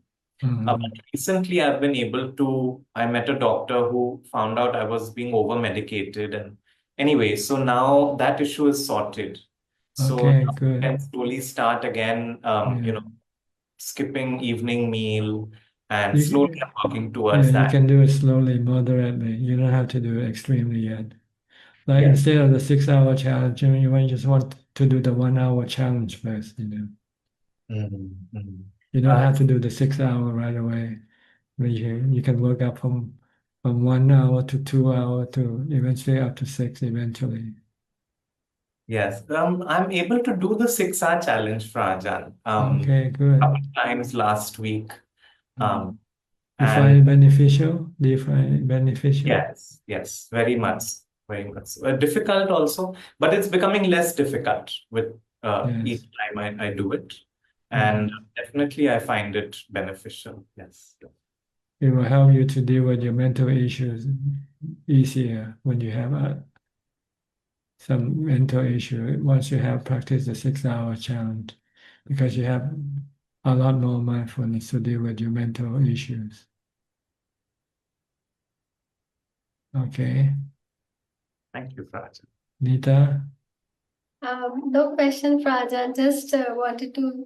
But recently I've been able to, I met a doctor who found out I was being over-medicated. And anyway, so now that issue is sorted. So Okay, now I good. can slowly start again, skipping evening meal, and slowly I'm working towards Yeah, you that. can do it slowly, moderately. You don't have to do it extremely yet. Like Yes. instead of the 6 hour challenge, you might just want to do the 1 hour challenge first, You don't have to do the 6 hour right away. You can work up from 1 hour to 2 hour to eventually up to 6 eventually. Yes, I'm able to do the 6-hour challenge for Ajahn. Okay, good. Couple times last week. You find it beneficial? Do you find it beneficial? Yes, very much, very much. Difficult also, but it's becoming less difficult with each time I do it. And definitely I find it beneficial. Yes. It will help you to deal with your mental issues easier when you have some mental issue once you have practiced the 6 hour challenge, because you have a lot more mindfulness to deal with your mental issues. Okay. Thank you, Prajan. Nita? No question, Prajan. Just wanted to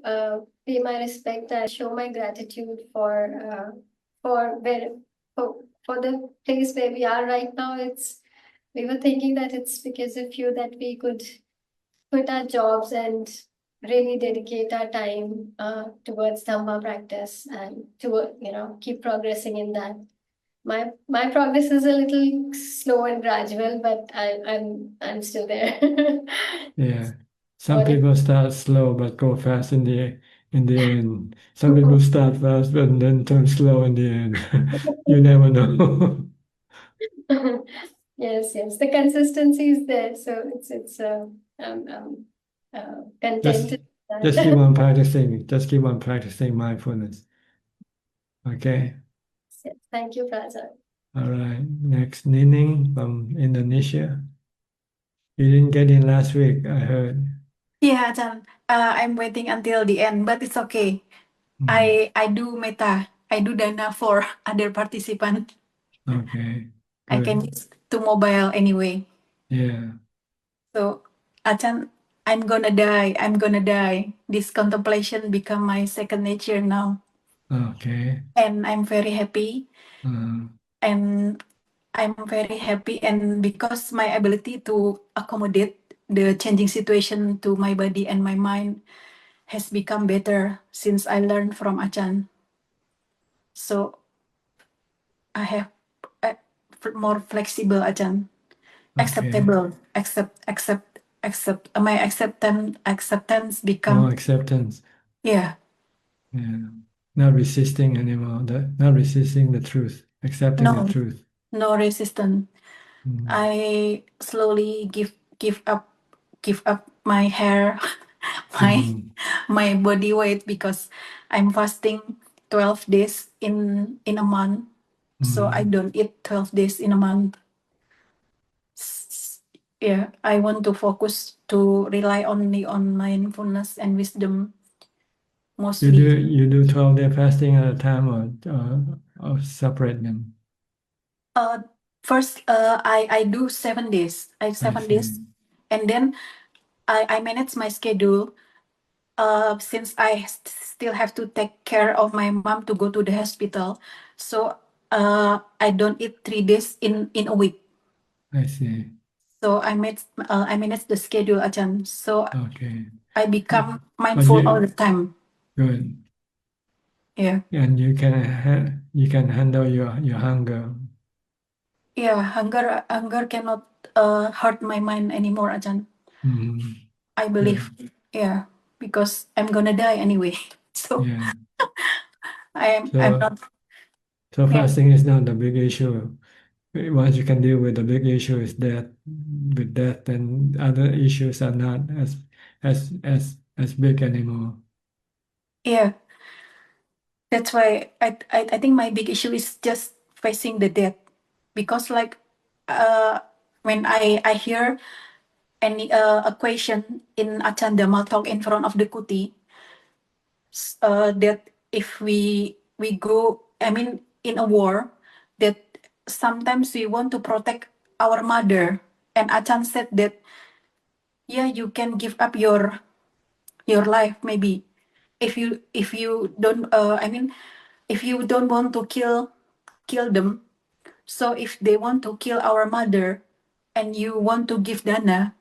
pay my respect and show my gratitude for the place where we are right now. We were thinking that it's because of you that we could quit our jobs and really dedicate our time towards Dhamma practice and to keep progressing in that. My progress is a little slow and gradual, but I'm still there. Yeah. Some people start slow but go fast in the end. Some people start fast and then turn slow in the end. You never know. Yes, the consistency is there, so it's content with that. Just keep on practicing. Just keep on practicing mindfulness. Okay. Yes, thank you, Prajan. All right. Next, Nining from Indonesia. You didn't get in last week, I heard. Yeah, Ajahn. I'm waiting until the end, but it's okay. I do metta. I do dana for other participant. Okay. I can use to mobile anyway. Yeah. So, Ajahn, I'm gonna die. I'm gonna die. This contemplation become my second nature now. Okay. And I'm very happy. And I'm very happy, and because my ability to accommodate the changing situation to my body and my mind has become better since I learned from Ajahn. So I have more flexible Ajahn, acceptable, accept. My acceptance become More acceptance. Yeah. Yeah. Not resisting anymore. Not resisting the truth. Accepting the truth. No resistance. I slowly give up my hair, my body weight, because I'm fasting 12 days in a month. So I don't eat 12 days in a month. Yeah, I want to focus to rely only on mindfulness and wisdom mostly. You do 12-day fasting at a time or separate them? First, I do 7 days. 7 days, and then I manage my schedule. Since I still have to take care of my mom to go to the hospital, so I don't eat 3 days in a week. I see. So I manage the schedule, Ajahn. So Okay. I become mindful all the time. Good. Yeah. And you can handle your hunger. Yeah, hunger cannot hurt my mind anymore, Ajahn. I believe. Yeah, because I'm gonna die anyway. So I'm not. So fasting is not the big issue. Once you can deal with the big issue is death, with death, then other issues are not as big anymore. Yeah, that's why I think my big issue is just facing the death, because like when I hear any a question in Ajahn Dhamma talk in front of the kuti, that if we go, I mean, in a war, that sometimes we want to protect our mother, and Ajahn said that, yeah, you can give up your life maybe if you don't I mean, if you don't want to kill them. So if they want to kill our mother and you want to give dana,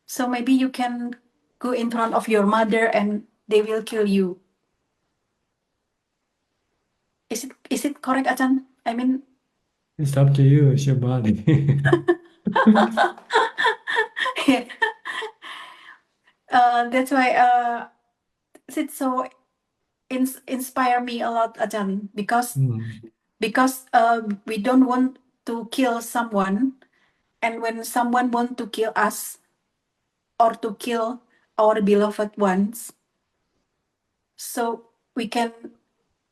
so maybe you can go in front of your mother and they will kill you. Is it correct, Ajahn? I mean, It's up to you. It's your body. yeah. That's why it's so inspire me a lot, Ajahn, because we don't want to kill someone, and when someone want to kill us or to kill our beloved ones, so we can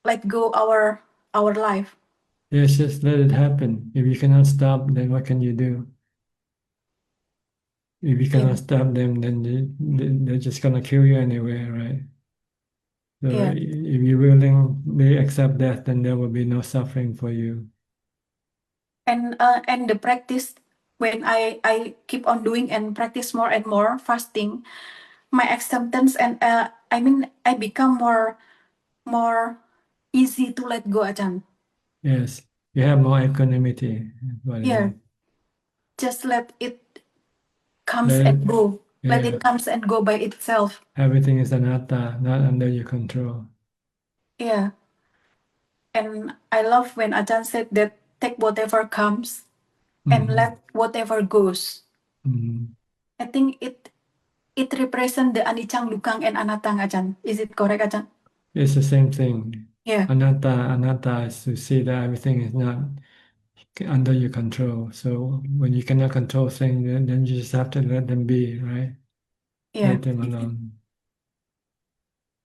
let go our life. Yes, just let it happen. If you cannot stop, then what can you do? If you cannot stop them, then they're just gonna kill you anyway, right? So Yeah. if you willingly accept death, then there will be no suffering for you. And the practice, when I keep on doing and practice more and more fasting, my acceptance and I mean, I become more easy to let go, Ajahn. Yes, you have more equanimity. Yeah. Just let it comes Let and it- go. Let yeah. it comes and go by itself. Everything is anatta, not under your control. Yeah. And I love when Ajahn said that take whatever comes and let whatever goes. I think it represents the anicang, lukang, and anatang, Ajahn. Is it correct, Ajahn? It's the same thing. Yeah. Anatta is to see that everything is not under your control. So when you cannot control things, then you just have to let them be, right? Yeah. Let them alone.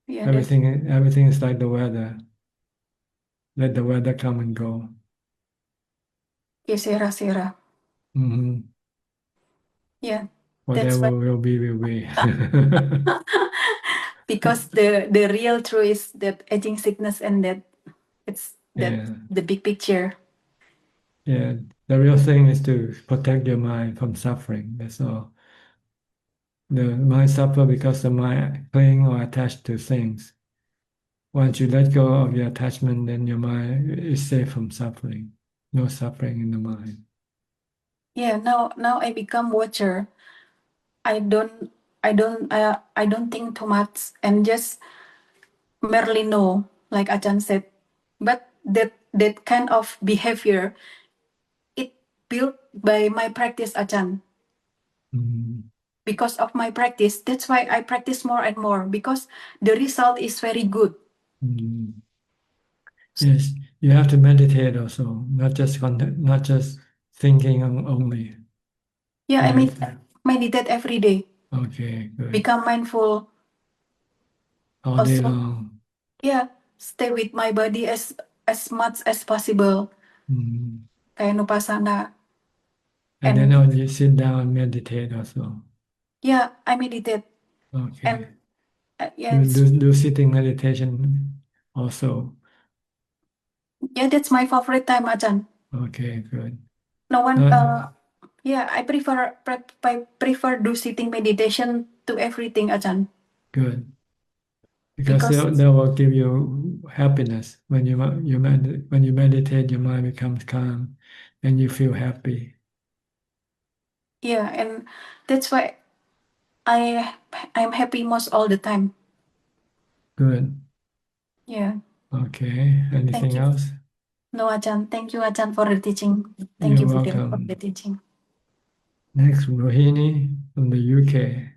Yeah, Everything is like the weather. Let the weather come and go. Sera. Mhm. Yeah. That's Whatever why, will be, will be. because the real truth is that aging, sickness, and death, it's that Yeah. the big picture. Yeah, the real thing is to protect your mind from suffering. That's all. The mind suffer because the mind cling or attached to things. Once you let go of your attachment, then your mind is safe from suffering. No suffering in the mind. Yeah. Now I become watcher. I don't think too much and just merely know, like Ajahn said. But that kind of behavior, it built by my practice, Ajahn. Because of my practice, that's why I practice more and more, because the result is very good. Yes, you have to meditate also, not just thinking only. Yeah, I mean, meditate every day. Okay, good. Become mindful. All day Also, long. yeah, stay with my body as much as possible. Kayak nupasana. And then you sit down and meditate also. Yeah, I meditate. Okay. And yeah, do sitting meditation also. yeah, that's my favorite time, Ajahn. Okay, good. No one, yeah, I prefer do sitting meditation to everything, Ajahn. Good. Because that will give you happiness. When you meditate, your mind becomes calm, and you feel happy. Yeah, and that's why I'm happy most all the time. Good. Yeah. Okay. Anything you. else? No, Ajahn. Thank you, Ajahn, for the teaching. You're Thank you for welcome. the teaching. Next, Rohini from the UK.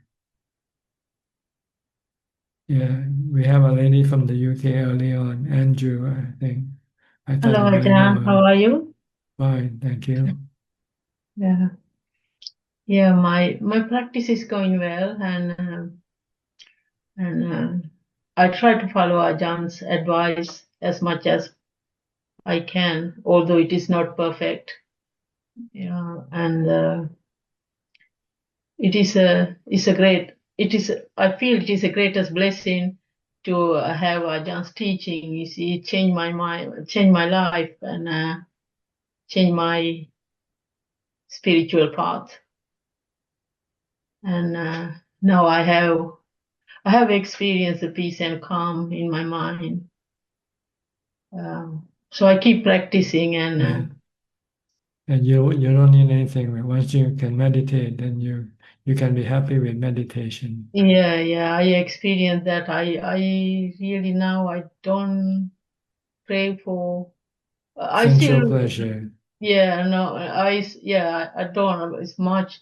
Yeah, we have a lady from the UK early on, Andrew, I think. I thought Hello, you might know Ajahn. her. How are you? Fine, thank you. Yeah. Yeah, my practice is going well, and And I try to follow Ajahn's advice as much as I can, although it is not perfect. And it is a great. It is. I feel it is the greatest blessing to have Ajahn's teaching. You see, it changed my mind, changed my life, and changed my spiritual path. And now I have experienced the peace and calm in my mind. So I keep practicing, and you don't need anything. Once you can meditate, then you can be happy with meditation. yeah, I experienced that. I really now I don't crave for. I Sensual still, pleasure. yeah, no, I don't. It's much.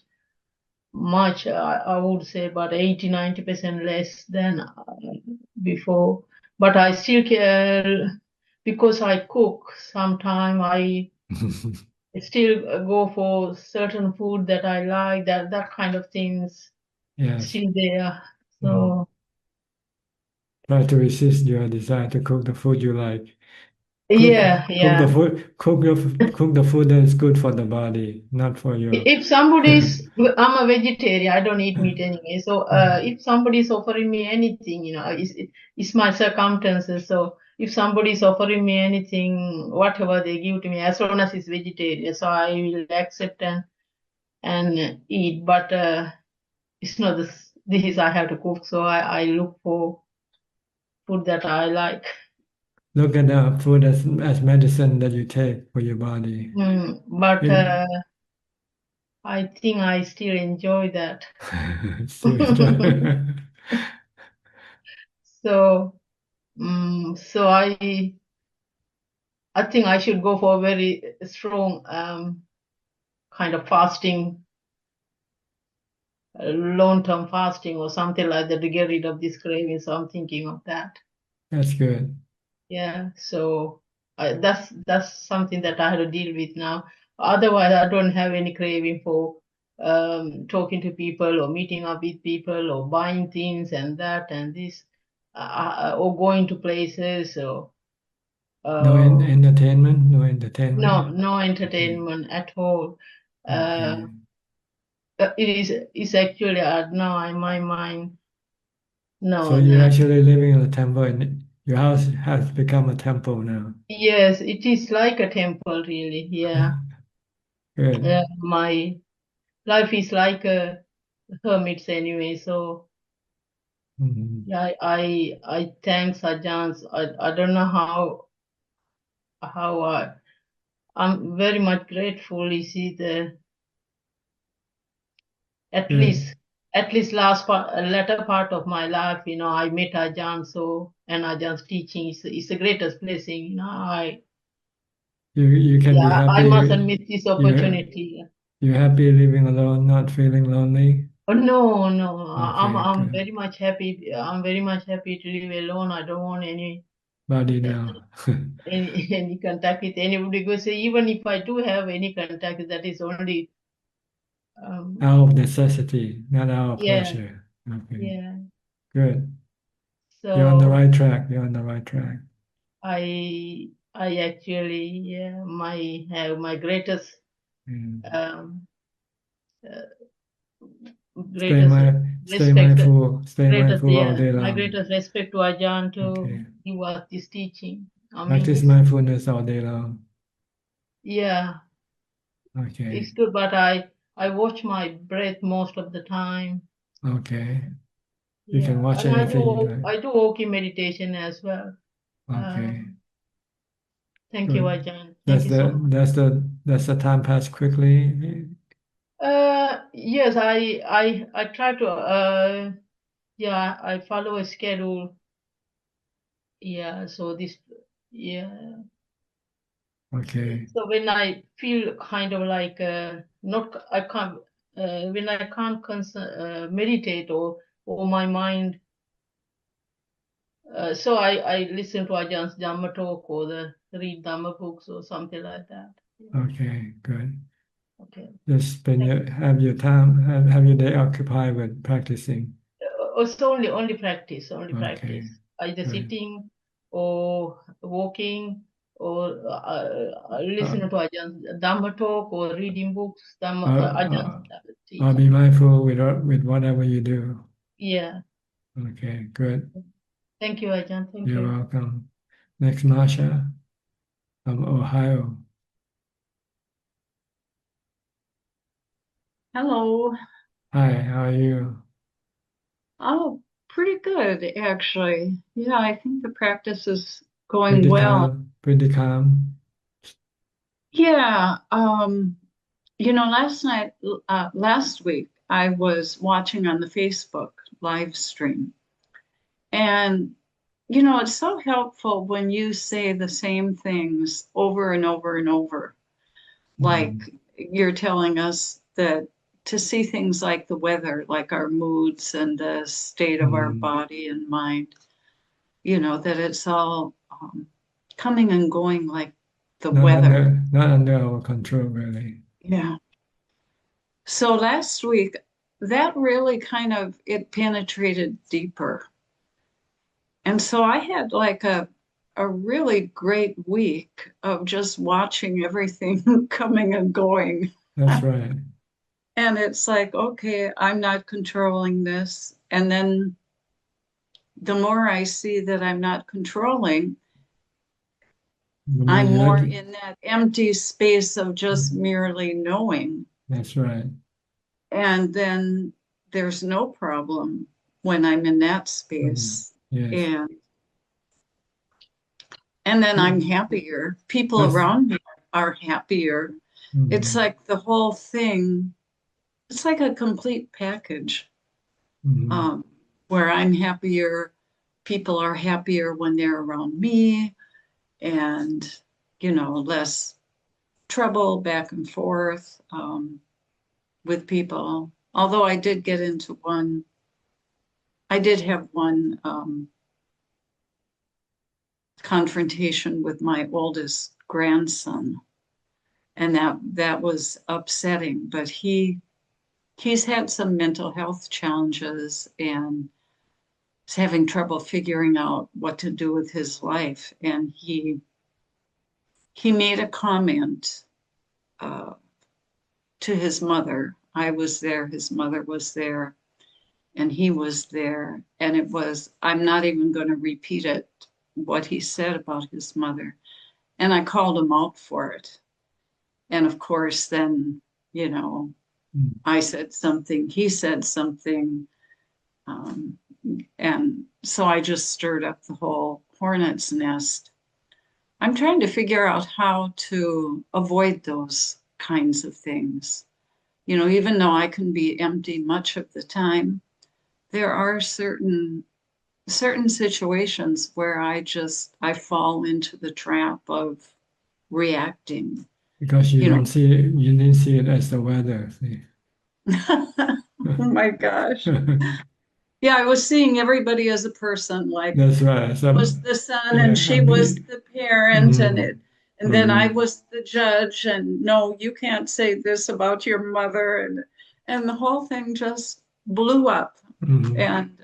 I would say about 80-90% less than before. But I still care because I cook. Sometimes I still go for certain food that I like. That kind of things Yes. still there. So Try to resist your desire to cook the food you like. yeah. Cook the food that is good for the body, not for your. If somebody's, I'm a vegetarian, I don't eat meat anyway. So if somebody's offering me anything, it's my circumstances. So if somebody's offering me anything, whatever they give to me, as long as it's vegetarian, so I will accept and eat. But it's not this I have to cook. So I look for food that I like. Look at the food as medicine that you take for your body. But I think I still enjoy that. So I think I should go for a very strong kind of fasting, long-term fasting or something like that to get rid of this craving. So I'm thinking of that. That's good. Yeah. So that's something that I have to deal with now. Otherwise, I don't have any craving for talking to people or meeting up with people or buying things and that and this, or going to places or. No entertainment. No entertainment. No entertainment at all. It's actually now in my mind. No. So you're actually living in a temple, and your house has become a temple now. Yes, it is like a temple, really. Yeah. Good. My life is like a hermit's anyway. So yeah, I thanks Ajahn. I don't know how I'm very much grateful. You see at least latter part of my life, I met Ajahn, and Ajah's teaching is the greatest blessing. You can be happy. I mustn't miss this opportunity. You're happy living alone, not feeling lonely? Oh, no. Okay, I'm good. very much happy. I'm very much happy to live alone. I don't want any now. any contact with anybody, because even if I do have any contact, that is only out of necessity, not out of yeah. pleasure. Okay. Yeah. Good. So You're on the right track. You're on the right track. I actually have my greatest Stay mindful all day long. my greatest respect to Ajahn to give us this teaching. Practice mindfulness all day long. Yeah. Okay. It's good, but I watch my breath most of the time. Okay. You can watch and anything you like. I do walking meditation as well. Okay. Thank you, Ajahn. Thank you so much. Does the time pass quickly? Yes, I try to I follow a schedule. Yeah, so Okay. So when I feel kind of like when I can't meditate or my mind, so I listen to Ajah's Dhamma talk or read Dhamma books or something like that. Okay, good. Okay. Just have your time, have your day occupied with practicing. It's only practice, only Okay, practice. Either good. sitting or walking or listen to Ajahn Dhamma talk or reading books, Ajahn I'll be teaching. mindful with whatever you do. Yeah. Okay, good. Thank you, Ajahn. Thank You're you. welcome. Next, Masha from Ohio. Hello. Hi, how are you? Oh, pretty good, actually. Yeah, I think the practice is going Pretty well. calm, pretty calm. Yeah, last week I was watching on the Facebook live stream, and it's so helpful when you say the same things over and over and over. Like you're telling us that to see things like the weather, like our moods and the state of our body and mind, that it's all coming and going like the weather. Not under our control, really. Yeah. So last week, that really it penetrated deeper. And so I had like a really great week of just watching everything coming and going. That's right. And it's like, okay, I'm not controlling this. And then the more I see that I'm not controlling, I'm more in that empty space of just merely knowing. That's right. And then there's no problem when I'm in that space. Yes. And then I'm happier. People around me are happier. It's like the whole thing, it's like a complete package where I'm happier. People are happier when they're around me, and, less trouble back and forth with people. Although I did get into I did have one confrontation with my oldest grandson, and that was upsetting, but he's had some mental health challenges and is having trouble figuring out what to do with his life. And he made a comment to his mother. I was there, his mother was there, and he was there. And I'm not even going to repeat it, what he said about his mother. And I called him out for it. And of course, then, I said something, he said something. And so I just stirred up the whole hornet's nest. I'm trying to figure out how to avoid those kinds of things. Even though I can be empty much of the time, there are certain situations where I fall into the trap of reacting. Because you didn't see it as the weather. See? Oh my gosh. Yeah, I was seeing everybody as a person. Like, that's right. I was the son and she was the parent, and then I was the judge, and no, you can't say this about your mother, and the whole thing just blew up. And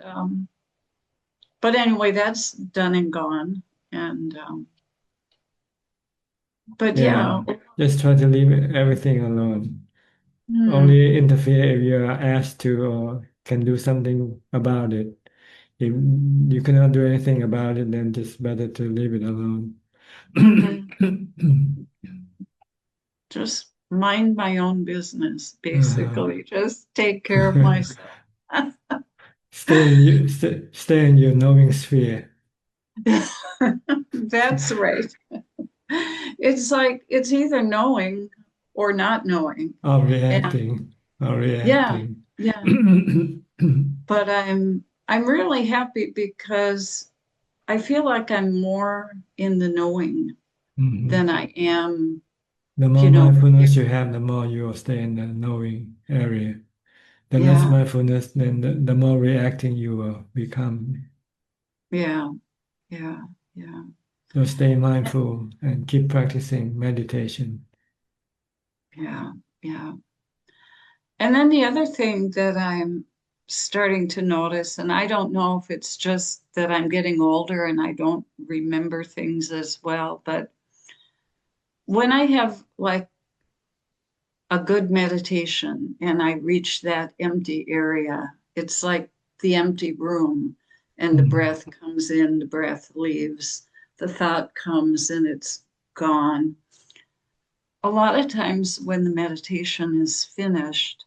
but anyway, that's done and gone. And but yeah, just try to leave everything alone. Only interfere if you are asked to or can do something about it. If you cannot do anything about it, then just better to leave it alone. Just mind my own business, basically. Just take care of myself. Stay in your knowing sphere. That's right. It's like it's either knowing or not knowing. Or reacting. Yeah. But I'm really happy because I feel like I'm more in the knowing than I am. The more mindfulness you have, the more you will stay in the knowing area. The less mindfulness, then the more reacting you will become. Yeah. So stay mindful and keep practicing meditation. Yeah. And then the other thing that I'm starting to notice, and I don't know if it's just that I'm getting older and I don't remember things as well, but when I have like a good meditation and I reach that empty area, it's like the empty room, and the breath comes in, the breath leaves, the thought comes and it's gone. A lot of times when the meditation is finished,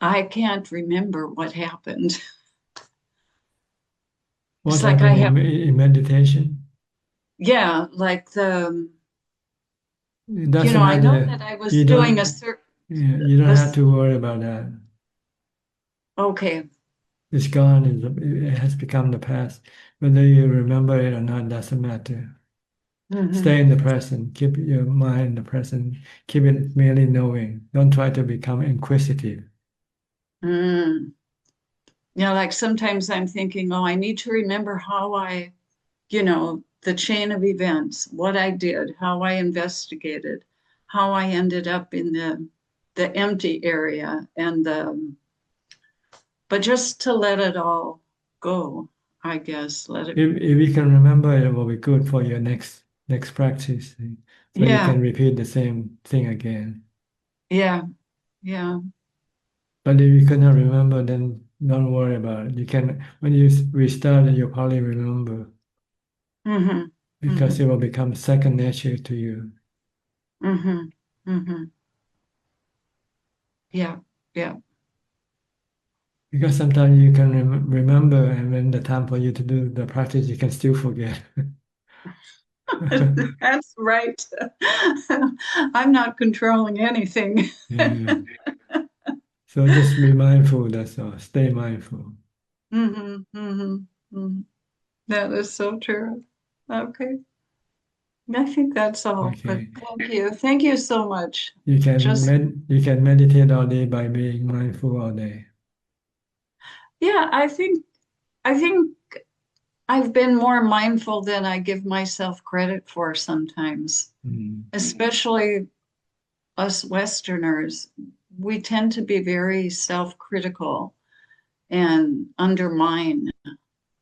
I can't remember what happened. What It's like I happened have, in meditation? yeah, like the, It doesn't I know matter. that I was You doing don't, a certain, you don't have to worry about that. okay, It's gone. It has become the past. Whether you remember it or not doesn't matter. Stay in the present. Keep your mind in the present. Keep it merely knowing. Don't try to become inquisitive. like sometimes I'm thinking, oh, I need to remember how I, the chain of events, what I did, how I investigated, how I ended up in the empty area, and but just to let it all go, I guess. Let it. If you can remember, it will be good for your next practice. So you Yeah. can repeat the same thing again. Yeah. But if you cannot remember, then don't worry about it. You can, when you restart, you'll probably remember because it will become second nature to you. Yeah. Because sometimes you can remember, and when the time for you to do the practice, you can still forget. That's right. I'm not controlling anything. Yeah. So just be mindful, that's all. Stay mindful. That is so true. Okay. I think that's all. Okay. But thank you. Thank you so much. You can Just you can meditate all day by being mindful all day. yeah, I think I've been more mindful than I give myself credit for sometimes. Especially us Westerners. We tend to be very self-critical and undermine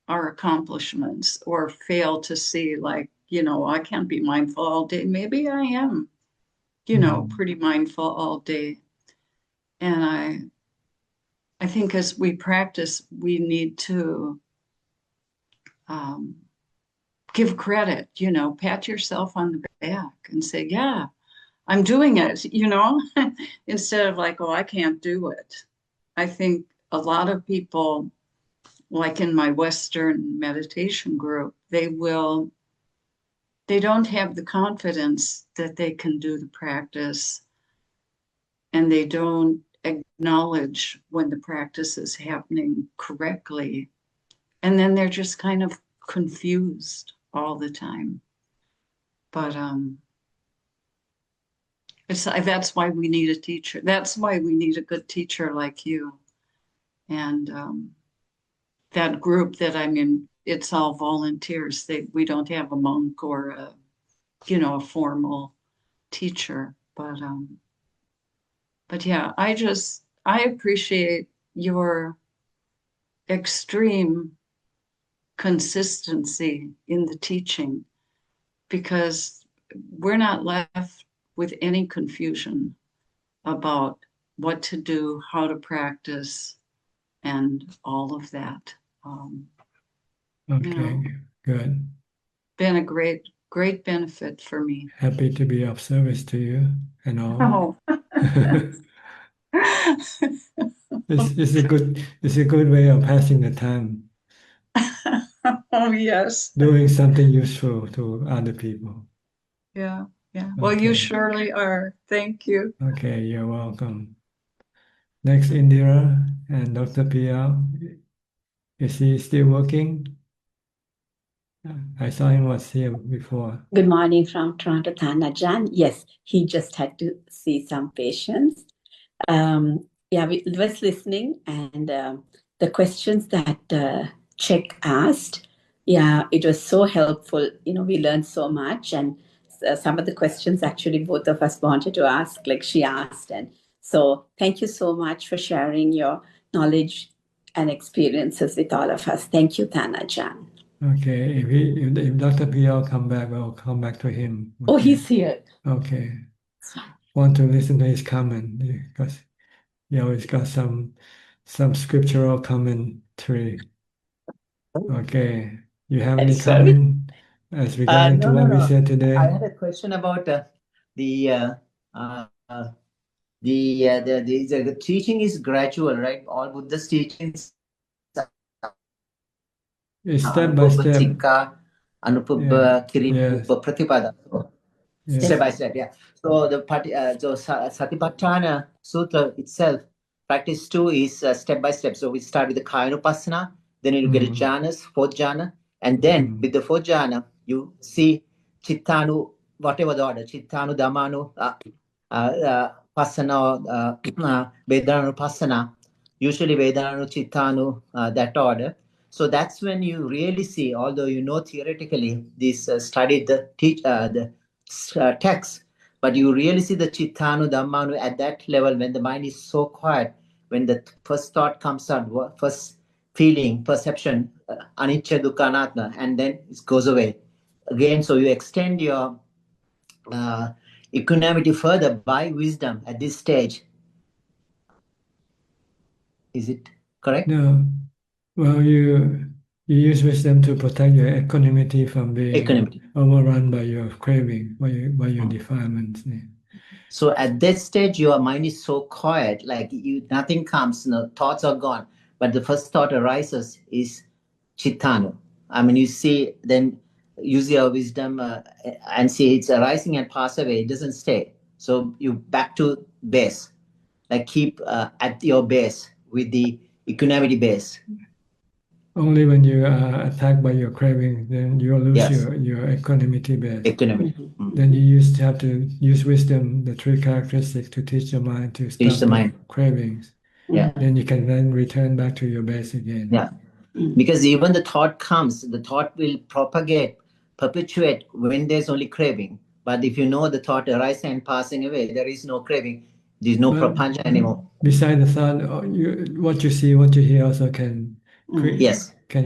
our accomplishments or fail to see, like, I can't be mindful all day. Maybe I am, pretty mindful all day. And I think as we practice, we need to give credit, pat yourself on the back and say, yeah, I'm doing it, instead of like, oh, I can't do it. I think a lot of people, like in my Western meditation group, they don't have the confidence that they can do the practice, and they don't acknowledge when the practice is happening correctly. And then they're just kind of confused all the time. But that's why we need a teacher. That's why we need a good teacher like you. And that group that I'm in, it's all volunteers. We don't have a monk or a formal teacher. But yeah, I appreciate your extreme consistency in the teaching, because we're not left with any confusion about what to do, how to practice, and all of that. Okay, good. Been a great benefit for me. Happy to be of service to you and all. Oh. It's a good way of passing the time. Oh, yes. Doing something useful to other people. Yeah. Well, you Okay. surely are. Thank you. Okay, you're welcome. Next, Indira and Dr. Pia. Is he still working? I saw him was here before. Good morning from Toronto, Ajahn. Yes, he just had to see some patients. We was listening, and the questions that Czech asked, it was so helpful. We learned so much, and some of the questions actually both of us wanted to ask, like she asked. And so thank you so much for sharing your knowledge and experiences with all of us. Thank you, Thana Ajahn. Okay, if Dr. P.L. come back, we'll come back to him. Okay. Oh, he's here. Okay. Want to listen to his comment because he always got some scriptural commentary. Okay. You have any comment as regarding to what we said today? I had a question about the teaching is gradual, right? All Buddha's teachings It's step by step. Anupubba, Kiripubba, Pratipada. Yes. Step by step, yeah. So the Satipatthana Sutra itself, practice 2 is step by step. So we start with the Kayanupassana, then you get a jhanas, 4th jhana, and then with the 4th jhana, you see Chittanu, whatever the order, Chittanu, Dhammanu, Passana, Vedanu, Passana, usually Vedanu, Chittanu, that order. So that's when you really see, although you know theoretically this studied the text, but you really see the Chittanu, Dhammanu at that level when the mind is so quiet, when the first thought comes out, first feeling, perception, anicca, dukkha, anatta, and then it goes away again. So you extend your equanimity further by wisdom at this stage. Is it correct? No. Well, you use wisdom to protect your equanimity from being overrun by your craving, by your defilements. Yeah. So at that stage, your mind is so quiet, like nothing comes, thoughts are gone. But the first thought arises is Chittanu. I mean, you see, then use your wisdom and see it's arising and pass away. It doesn't stay. So you back to base, like keep at your base with the equanimity base. Only when you are attacked by your craving, then you lose your equanimity base. Equanimity. Then you have to use wisdom, the 3 characteristics, to teach your mind to stop the cravings. Yeah. Then you can then return back to your base again. Yeah. Because even the thought comes, the thought will propagate, perpetuate when there's only craving. But if you know the thought arising and passing away, there is no craving. There's no prapancha anymore. Besides the thought, what you see, what you hear also can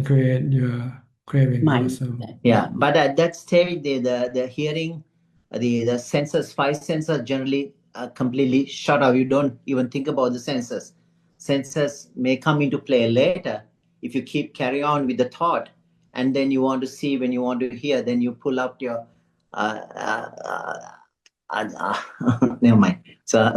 create your craving also. Yeah, but at that stage, the hearing, the senses, 5 senses generally are completely shut off. You don't even think about the senses. Senses may come into play later if you carry on with the thought, and then you want to see, when you want to hear, then you pull up your never mind. So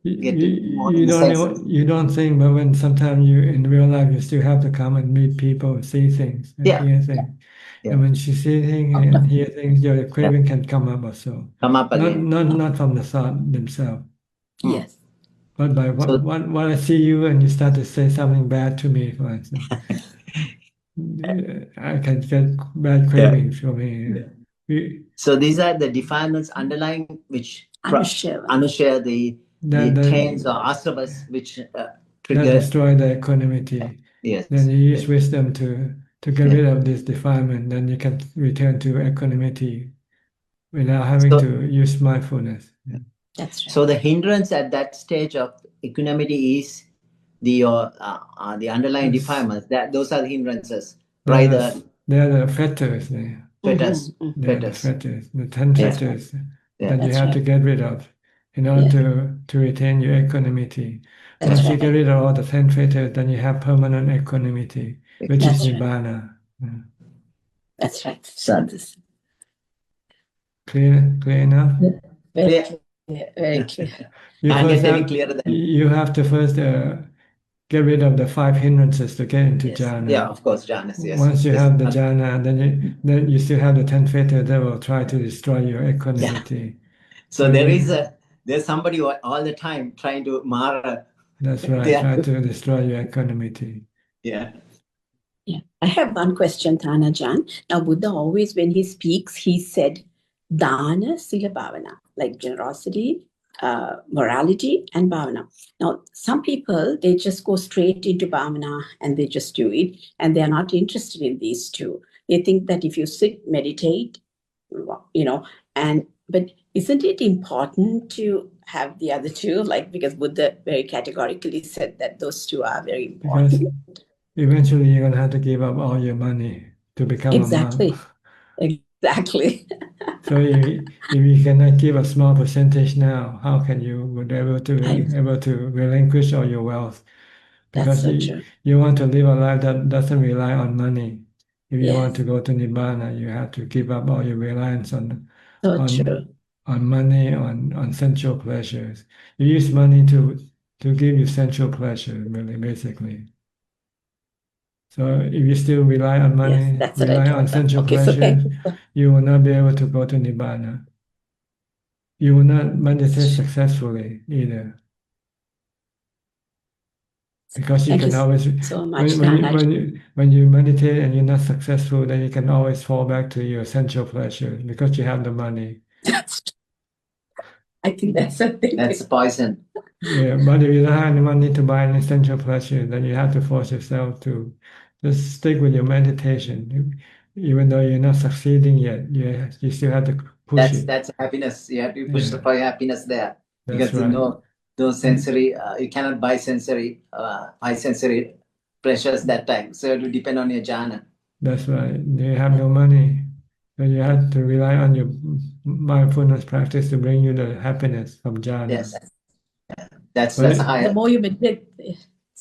you don't think, but when sometimes you in real life you still have to come and meet people, see things, and hear things. Yeah. And when you see things and hear things, your craving can come up also. Come up again. Not from the thought themselves. Yes. But by when I see you and you start to say something bad to me, for instance, I can get bad cravings from me. So these are the defilements underlying which anushya, the trains or asravas which trigger. That destroy the equanimity. Yes. Then you use wisdom to get rid of this defilement. Then you can return to equanimity without having to use mindfulness. Yeah. That's right. So the hindrance at that stage of equanimity is the underlying defilements. Those are the hindrances. They are the fetters. Fetters. The 10 fetters that you have to get rid of in order to retain your equanimity. Once you get rid of all the 10 fetters, then you have permanent equanimity, which is Nibbana. That's right. So this clear enough? Very clear. You have to first get rid of the 5 hindrances to get into jhana. Yeah, of course, jhanas. Yes. Once you have the jhana, then you still have the 10 fetters that will try to destroy your equanimity. Yeah. So there's somebody all the time trying to mara. That's right. Try to destroy your equanimity. Yeah. Yeah. I have one question, Thana Ajahn. Now, Buddha always, when he speaks, he said, Dana, Sila Bhavana, like generosity, morality, and Bhavana. Now, some people, they just go straight into Bhavana and they just do it, and they're not interested in these two. They think that if you sit, meditate, and But isn't it important to have the other two? Like, because Buddha very categorically said that those two are very important. Because eventually you're gonna have to give up all your money to become Exactly. a monk. Exactly. So if you cannot give a small percentage now, how can you be able to relinquish all your wealth? Because That's so true. you want to live a life that doesn't rely on money. If you want Yes. to go to Nibbana, you have to give up all your reliance on So true. on money, on sensual pleasures. You use money to give you sensual pleasure, really, basically. So if you still rely on money, that's what I rely thought on of. sensual Okay, so thank pleasures, you. you will not be able to go to Nibbana. You will not meditate successfully either. Because you Thank can you always, so much, when you meditate and you're not successful, then you can always fall back to your sensual pleasure because you have the money. I think that's something. That's poison. Yeah, but if you don't have any money to buy an essential pleasure, then you have to force yourself to just stick with your meditation. Even though you're not succeeding yet, you still have to push it. That's happiness. You have to push Yeah. for your happiness there. That's Because right. those sensory, you cannot buy high sensory pleasures that time. So it will depend on your jhana. That's right. You have no money. So you have to rely on your mindfulness practice to bring you the happiness from jhana. Yes. That's But higher. The more you meditate,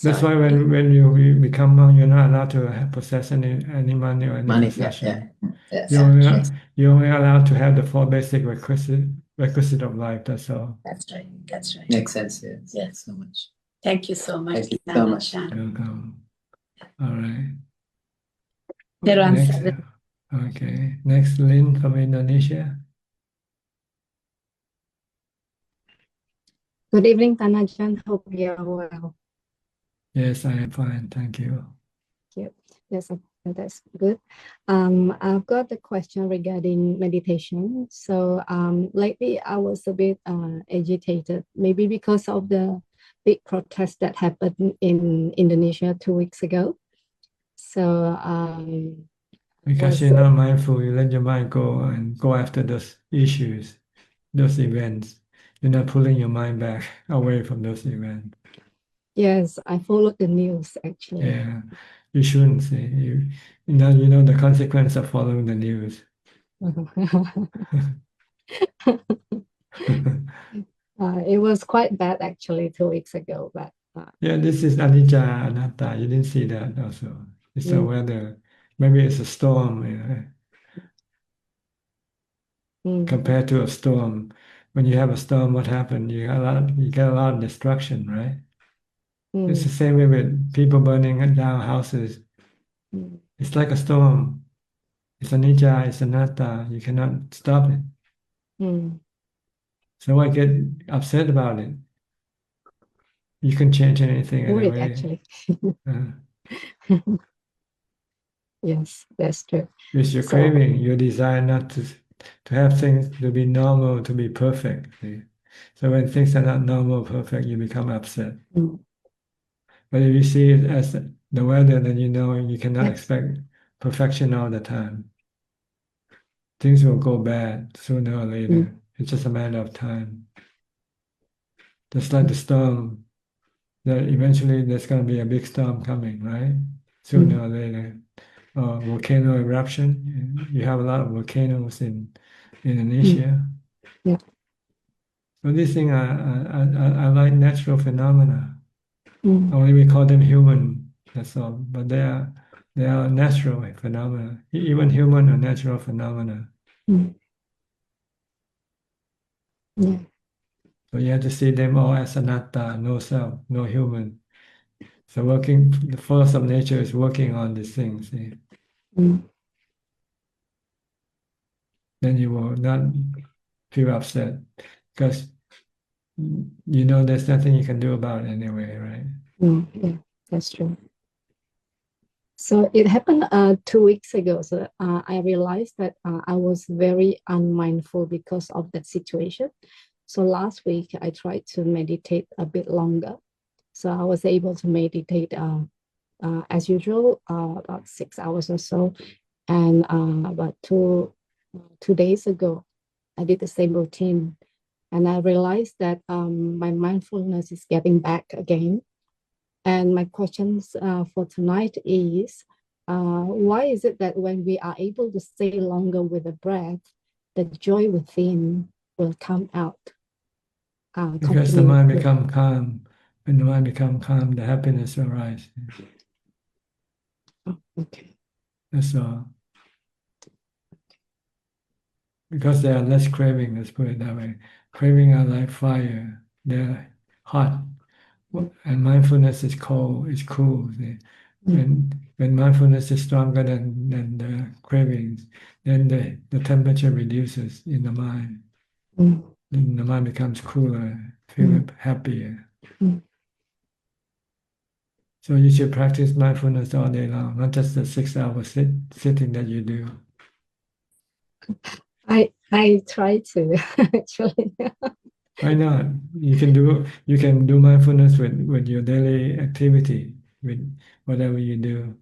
that's why when you become monk, you're not allowed to possess any money or any Money, possession. Yes, You're only allowed to have the 4 basic requisite of life. That's all. That's right. That's right. Makes sense. Yes. Yes. So much. Thank you so much. Thank you so much. Welcome. All right. Teruan Next, Sawit. okay. Next, Lynn from Indonesia. Good evening, Tanajan. Hope you're well. Yes, I am fine. Thank you. Thank you. Yes, that's good. I've got a question regarding meditation. So lately I was a bit agitated, maybe because of the big protest that happened in Indonesia 2 weeks ago. So Because you're not mindful, you let your mind go after those issues, those events. You're not pulling your mind back away from those events. yes, I followed the news actually. Yeah, you shouldn't say. You know the consequence of following the news. It was quite bad actually 2 weeks ago, but yeah, this is anicca anatta. You didn't see that also. It's the weather. Maybe it's a storm. Compared to a storm, when you have a storm, what happened? You get a lot of destruction, right? It's the same way with people burning down houses. It's like a storm. It's anicca, it's anatta. You cannot stop it. So why get upset about it? You can change anything worried anyway. actually. Yes, that's true. It's your craving, your desire not to have things to be normal, to be perfect. See? So when things are not normal, perfect, you become upset. But if you see it as the weather, then you know you cannot expect perfection all the time. Things will go bad sooner or later. It's just a matter of time. Just like the storm, that eventually there's going to be a big storm coming, right? Sooner or later. Volcano eruption. You have a lot of volcanoes in Indonesia. Yeah. So these things are like natural phenomena. Only we call them human. That's all. But they are natural phenomena. Even human are natural phenomena. Yeah. So you have to see them all as anatta, no self, no human. So the force of nature is working on these things. See? Then you will not feel upset because you know there's nothing you can do about it anyway, right? Yeah, that's true. So it happened 2 weeks ago. So I realized that I was very unmindful because of that situation. So last week I tried to meditate a bit longer. So I was able to meditate as usual, about 6 hours or so. And about two days ago, I did the same routine, and I realized that my mindfulness is getting back again. And my questions for tonight is, why is it that when we are able to stay longer with the breath, the joy within will come out? Because the mind becomes calm. When the mind becomes calm, the happiness arises. Oh, okay. That's all. Because there are less craving, let's put it that way. Craving are like fire. They're hot. And mindfulness is cold, it's cool. When mindfulness is stronger than the cravings, then the temperature reduces in the mind. Mm. Then the mind becomes cooler, feel happier. Mm. So you should practice mindfulness all day long, not just the 6 hours sitting that you do. I try to actually. Why not? You can do mindfulness with your daily activity, with whatever you do.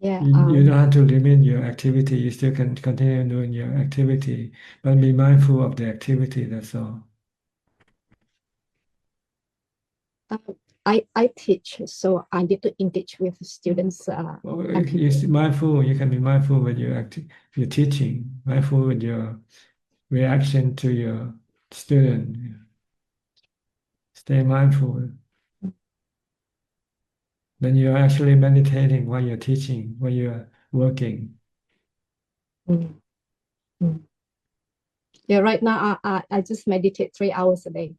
Yeah. You don't have to limit your activity. You still can continue doing your activity, but be mindful of the activity. That's all. I teach, so I need to engage with students. You're mindful. You can be mindful with your teaching. Mindful with your reaction to your student. Stay mindful. Then you're actually meditating while you're teaching, while you're working. Mm. Mm. Yeah, right now I just meditate 3 hours a day.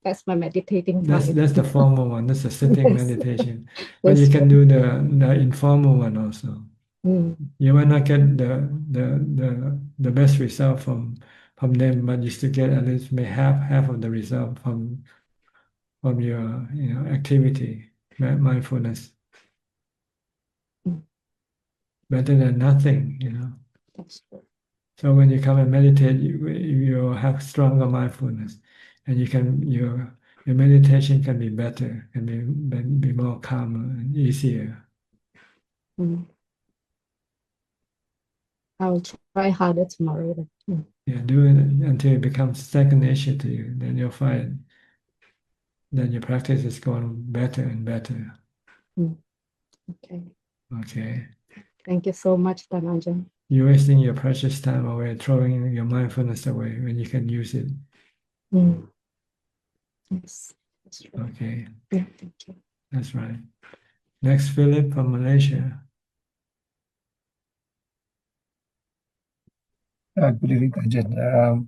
That's my meditating time. That's the formal one. That's the sitting Yes. meditation. But you can do the informal one also. Mm. You might not get the best result from them, but you still get at least half of the result from your activity, mindfulness. Better than nothing, That's true. So when you come and meditate, you have stronger mindfulness, and your meditation can be better, can be more calmer and easier. Mm. I'll try harder tomorrow. Mm. Yeah, do it until it becomes second nature to you. Then you'll find that your practice is going better and better. Mm. Okay. Okay. Thank you so much, Ajahn. You're wasting your precious time away, throwing your mindfulness away when you can use it. Mm. Yes, that's true. Okay. Yeah, thank you. That's right. Next, Philip from Malaysia. Good evening, Ajahn.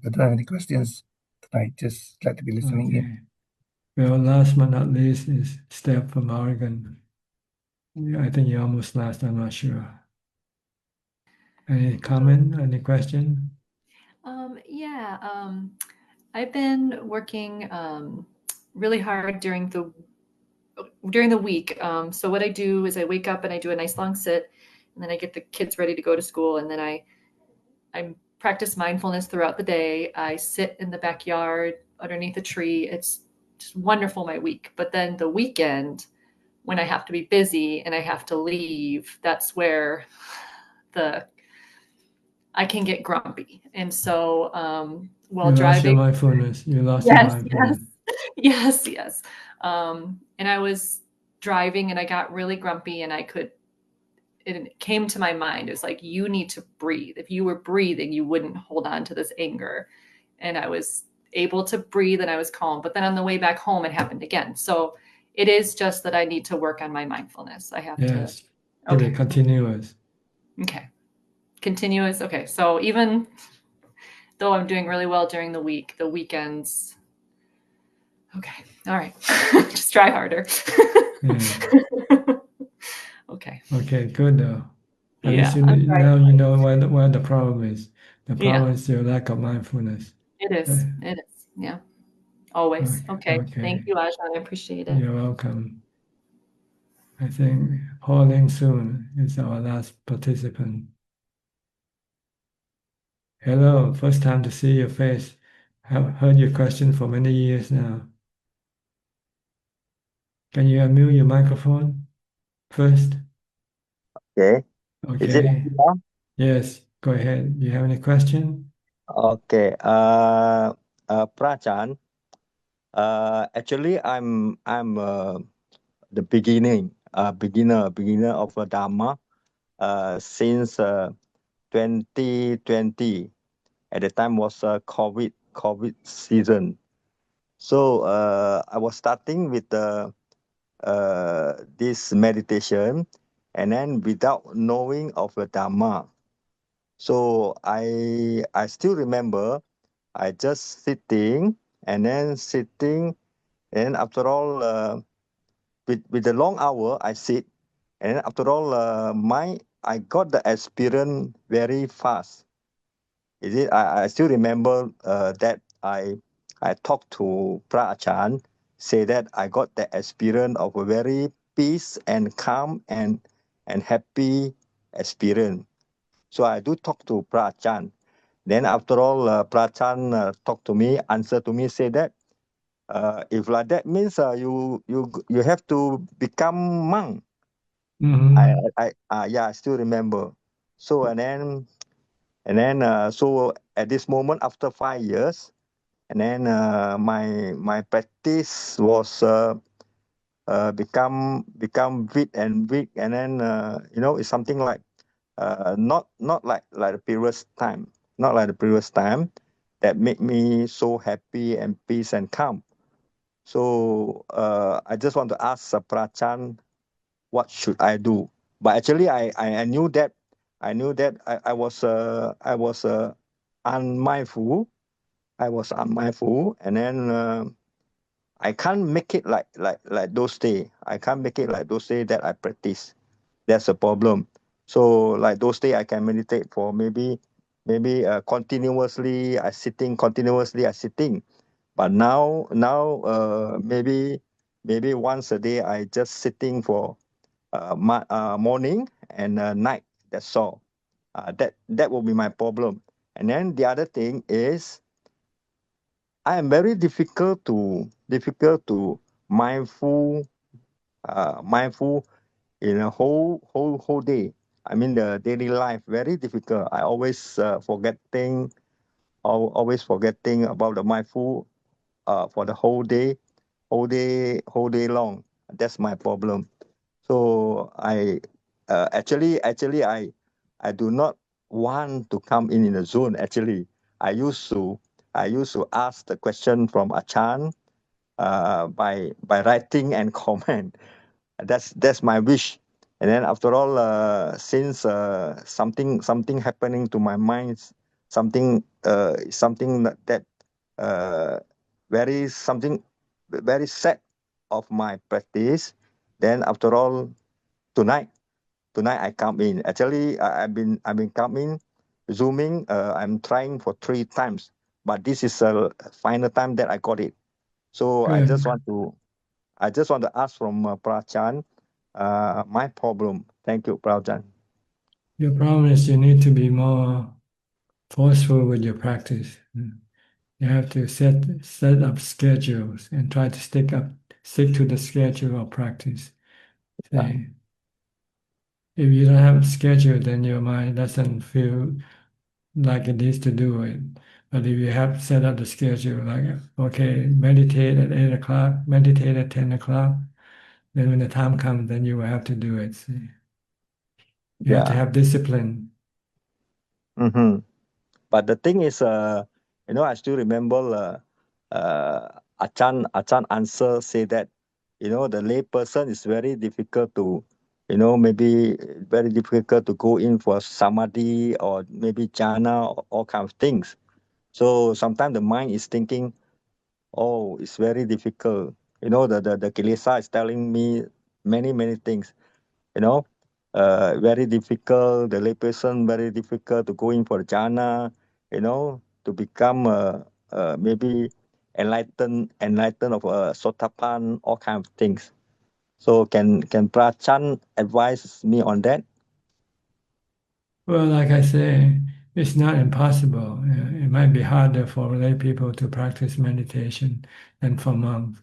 I don't have any questions tonight. Just glad to be listening in. Well, last but not least is Steph from Oregon. I think you almost last. I'm not sure. Any comment? Any question? Yeah, I've been working really hard during the week. So what I do is I wake up and I do a nice long sit, and then I get the kids ready to go to school, and then I practice mindfulness throughout the day. I sit in the backyard underneath a tree. It's just wonderful, my week. But then the weekend, when I have to be busy and I have to leave, that's where I can get grumpy. And so while you driving, lost your mindfulness. You lost your mindfulness. Yes. And I was driving and I got really grumpy, and it came to my mind. It was like, you need to breathe. If you were breathing, you wouldn't hold on to this anger. And I was able to breathe and I was calm. But then on the way back home, it happened again. So it is just that I need to work on my mindfulness. I have to. Okay. Continuous. Okay. Continuous. Okay. So even though I'm doing really well during the week, the weekends. Okay. All right. Just try harder. Okay. Okay, good though. At Yeah, least now you know where the problem is. The problem Yeah. is your lack of mindfulness. It is. It is. Yeah. Always. Okay. Okay. Thank you, Ajahn. I appreciate it. You're welcome. I think Pauline Soon is our last participant. Hello, first time to see your face. I've heard your question for many years now. Can you unmute your microphone first? Okay. Okay. Is it on now? Yes, go ahead. Do you have any question? Okay. Prachan. Actually, I'm the beginner of Dhamma since 2020. At the time was COVID season. So I was starting with this meditation, and then without knowing of the Dhamma. So I still remember I just sitting and then sitting, and after all with the long hour I sit, and then after all I got the experience very fast. Is it? I still remember that I talked to Ajahn, say that I got the experience of a very peace and calm and happy experience. So I do talk to Ajahn. Then after all, Ajahn talk to me, answer to me, say that if like that means you have to become monk. I still remember. So and then so at this moment after 5 years, and then my practice was become weak and weak, and then it's something like not like the previous time, not like the previous time that made me so happy and peace and calm. So I just want to ask Prachan, what should I do? But actually I knew that I was unmindful. I was unmindful, and then I can't make it like those days. I can't make it like those days that I practice. That's a problem. So like those days I can meditate for maybe continuously I sitting, but now maybe once a day I just sitting for morning and night. That's all. That will be my problem. And then the other thing is I am very difficult to mindful mindful in a whole day. I mean the daily life very difficult. I always always forgetting about the mindful for the whole day long. That's my problem. So actually I do not want to come in the zone. Actually, I used to ask the question from Ajahn by writing and comment. That's my wish. And then after all, since something happening to my mind, something that something very sad of my practice. Then after all, tonight I come in. Actually, I've been coming, zooming. I'm trying for 3 times, but this is a final time that I got it. So I just want to ask from Prachan my problem. Thank you, Prachan. Your problem is you need to be more forceful with your practice. You have to set up schedules and try to stick to the schedule of practice. Say, if you don't have a schedule, then your mind doesn't feel like it needs to do it. But if you have set up the schedule, like, okay, meditate at 8 o'clock, meditate at 10 o'clock, then when the time comes, then you will have to do it. See? You have to have discipline. Mm-hmm. But the thing is, I still remember Ajahn answer say that, the lay person is very difficult to, maybe very difficult to go in for samadhi or maybe jhana or all kind of things. So sometimes the mind is thinking, oh, it's very difficult. The kilesa is telling me many things. Very difficult. The layperson very difficult to go in for jhana. To become maybe enlightened of sotapan, all kind of things. So can Prachan advise me on that? Well, like I say, it's not impossible. It might be harder for lay people to practice meditation than for monks.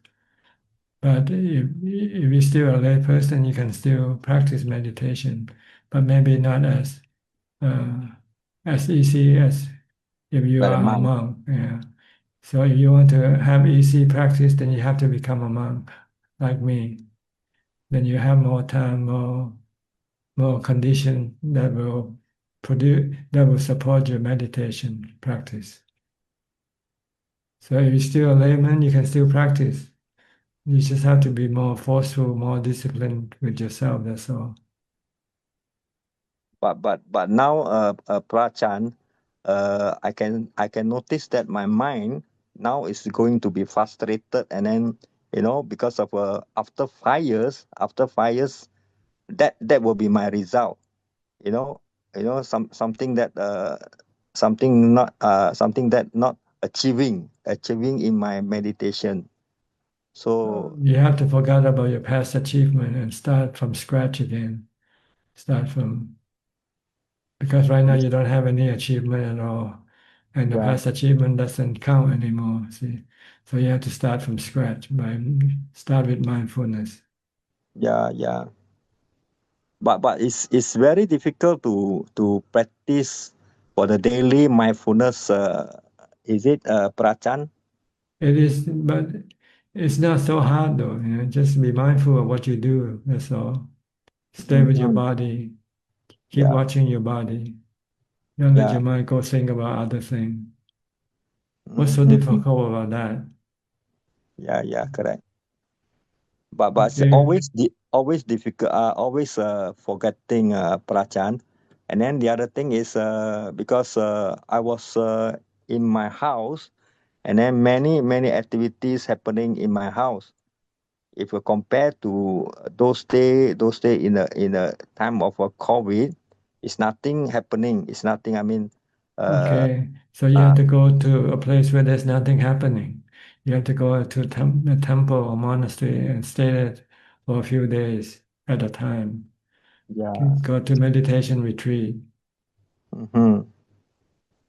But if you're still a lay person, you can still practice meditation, but maybe not as easy as if you But a are a monk. monk. Yeah. So if you want to have easy practice, then you have to become a monk, like me. Then you have more time, more condition that will support your meditation practice. So if you're still a layman, you can still practice. You just have to be more forceful, more disciplined with yourself. That's all. But now, Prachan, I can notice that my mind now is going to be frustrated, and then because of after 5 years, that will be my result. Something that something that not achieving in my meditation. So You have to forget about your past achievement and start from scratch again. Because right now you don't have any achievement at all, and the Yeah. past achievement doesn't count anymore. See, so you have to start from scratch start with mindfulness. yeah. But it's very difficult to practice for the daily mindfulness. Is it, Prachan? It is, but it's not so hard though. Just be mindful of what you do. That's all. Stay with your Mhm. body. Keep Yeah. watching your body. Don't let Yeah. your mind go think about other things. What's so Mhm. difficult about that? Yeah, correct. But it's Okay. always difficult. Always forgetting, Prachan. And then the other thing is because I was in my house, and then many activities happening in my house. If you compare to those day in the time of COVID, it's nothing happening. It's nothing. I mean, Okay, so you have to go to a place where there's nothing happening. You have to go to a temple or monastery and stay there for a few days at a time. yeah. Go to meditation retreat. Mm-hmm.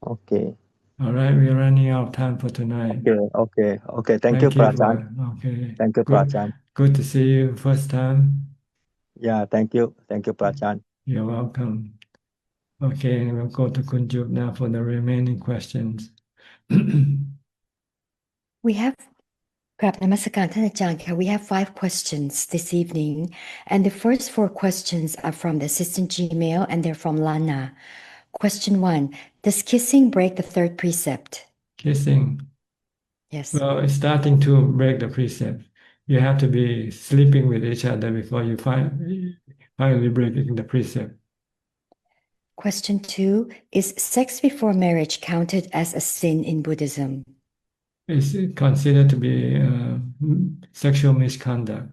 Okay. All right, we're running out of time for tonight. Okay. Thank you, Thank you Prachan. okay. Thank you, Prachan. Good to see you first time. Yeah, thank you, Prachan. You're welcome. Okay, we'll go to Kunjup now for the remaining questions. We have Grab Namaskarท่านอาจารย์ค่ะ. We have 5 questions this evening, and the first 4 questions are from the assistant Gmail, and they're from Lana. Question 1: Does kissing break the 3rd precept? Kissing. Yes. Well, it's starting to break the precept. You have to be sleeping with each other before you finally breaking the precept. Question 2: Is sex before marriage counted as a sin in Buddhism? It's considered to be sexual misconduct.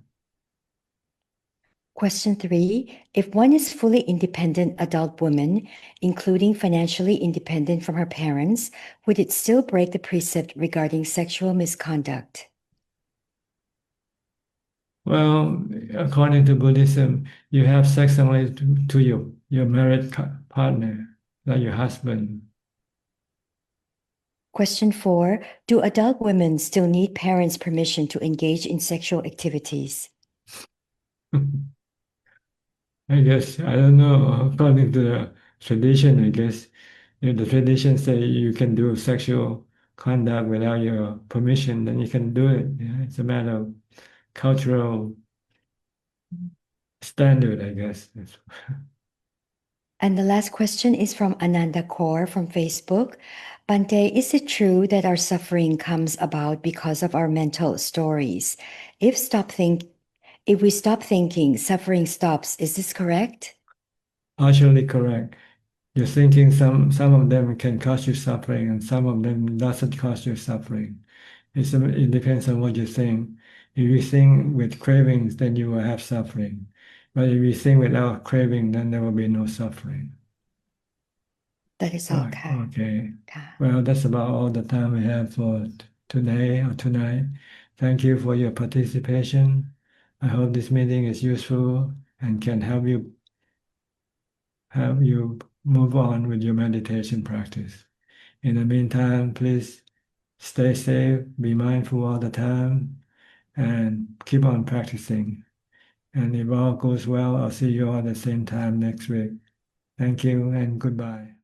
Question 3: If one is fully independent adult woman, including financially independent from her parents, would it still break the precept regarding sexual misconduct? Well, according to Buddhism, you have sex only to your married partner, like your husband. Question 4: Do adult women still need parents' permission to engage in sexual activities? I guess, I don't know, according to the tradition, I guess, if the tradition say you can do sexual conduct without your permission, then you can do it. Yeah, it's a matter of cultural standard, I guess. And the last question is from Ananda Kaur from Facebook. Bante, is it true that our suffering comes about because of our mental stories? If we stop thinking, suffering stops. Is this correct? Partially correct. You're thinking some of them can cause you suffering and some of them doesn't cause you suffering. It depends on what you think. If you think with cravings, then you will have suffering. But if you think without craving, then there will be no suffering. That is all. Okay. Well, that's about all the time we have for today or tonight. Thank you for your participation. I hope this meeting is useful and can help you move on with your meditation practice. In the meantime, please stay safe, be mindful all the time, and keep on practicing. And if all goes well, I'll see you all at the same time next week. Thank you and goodbye.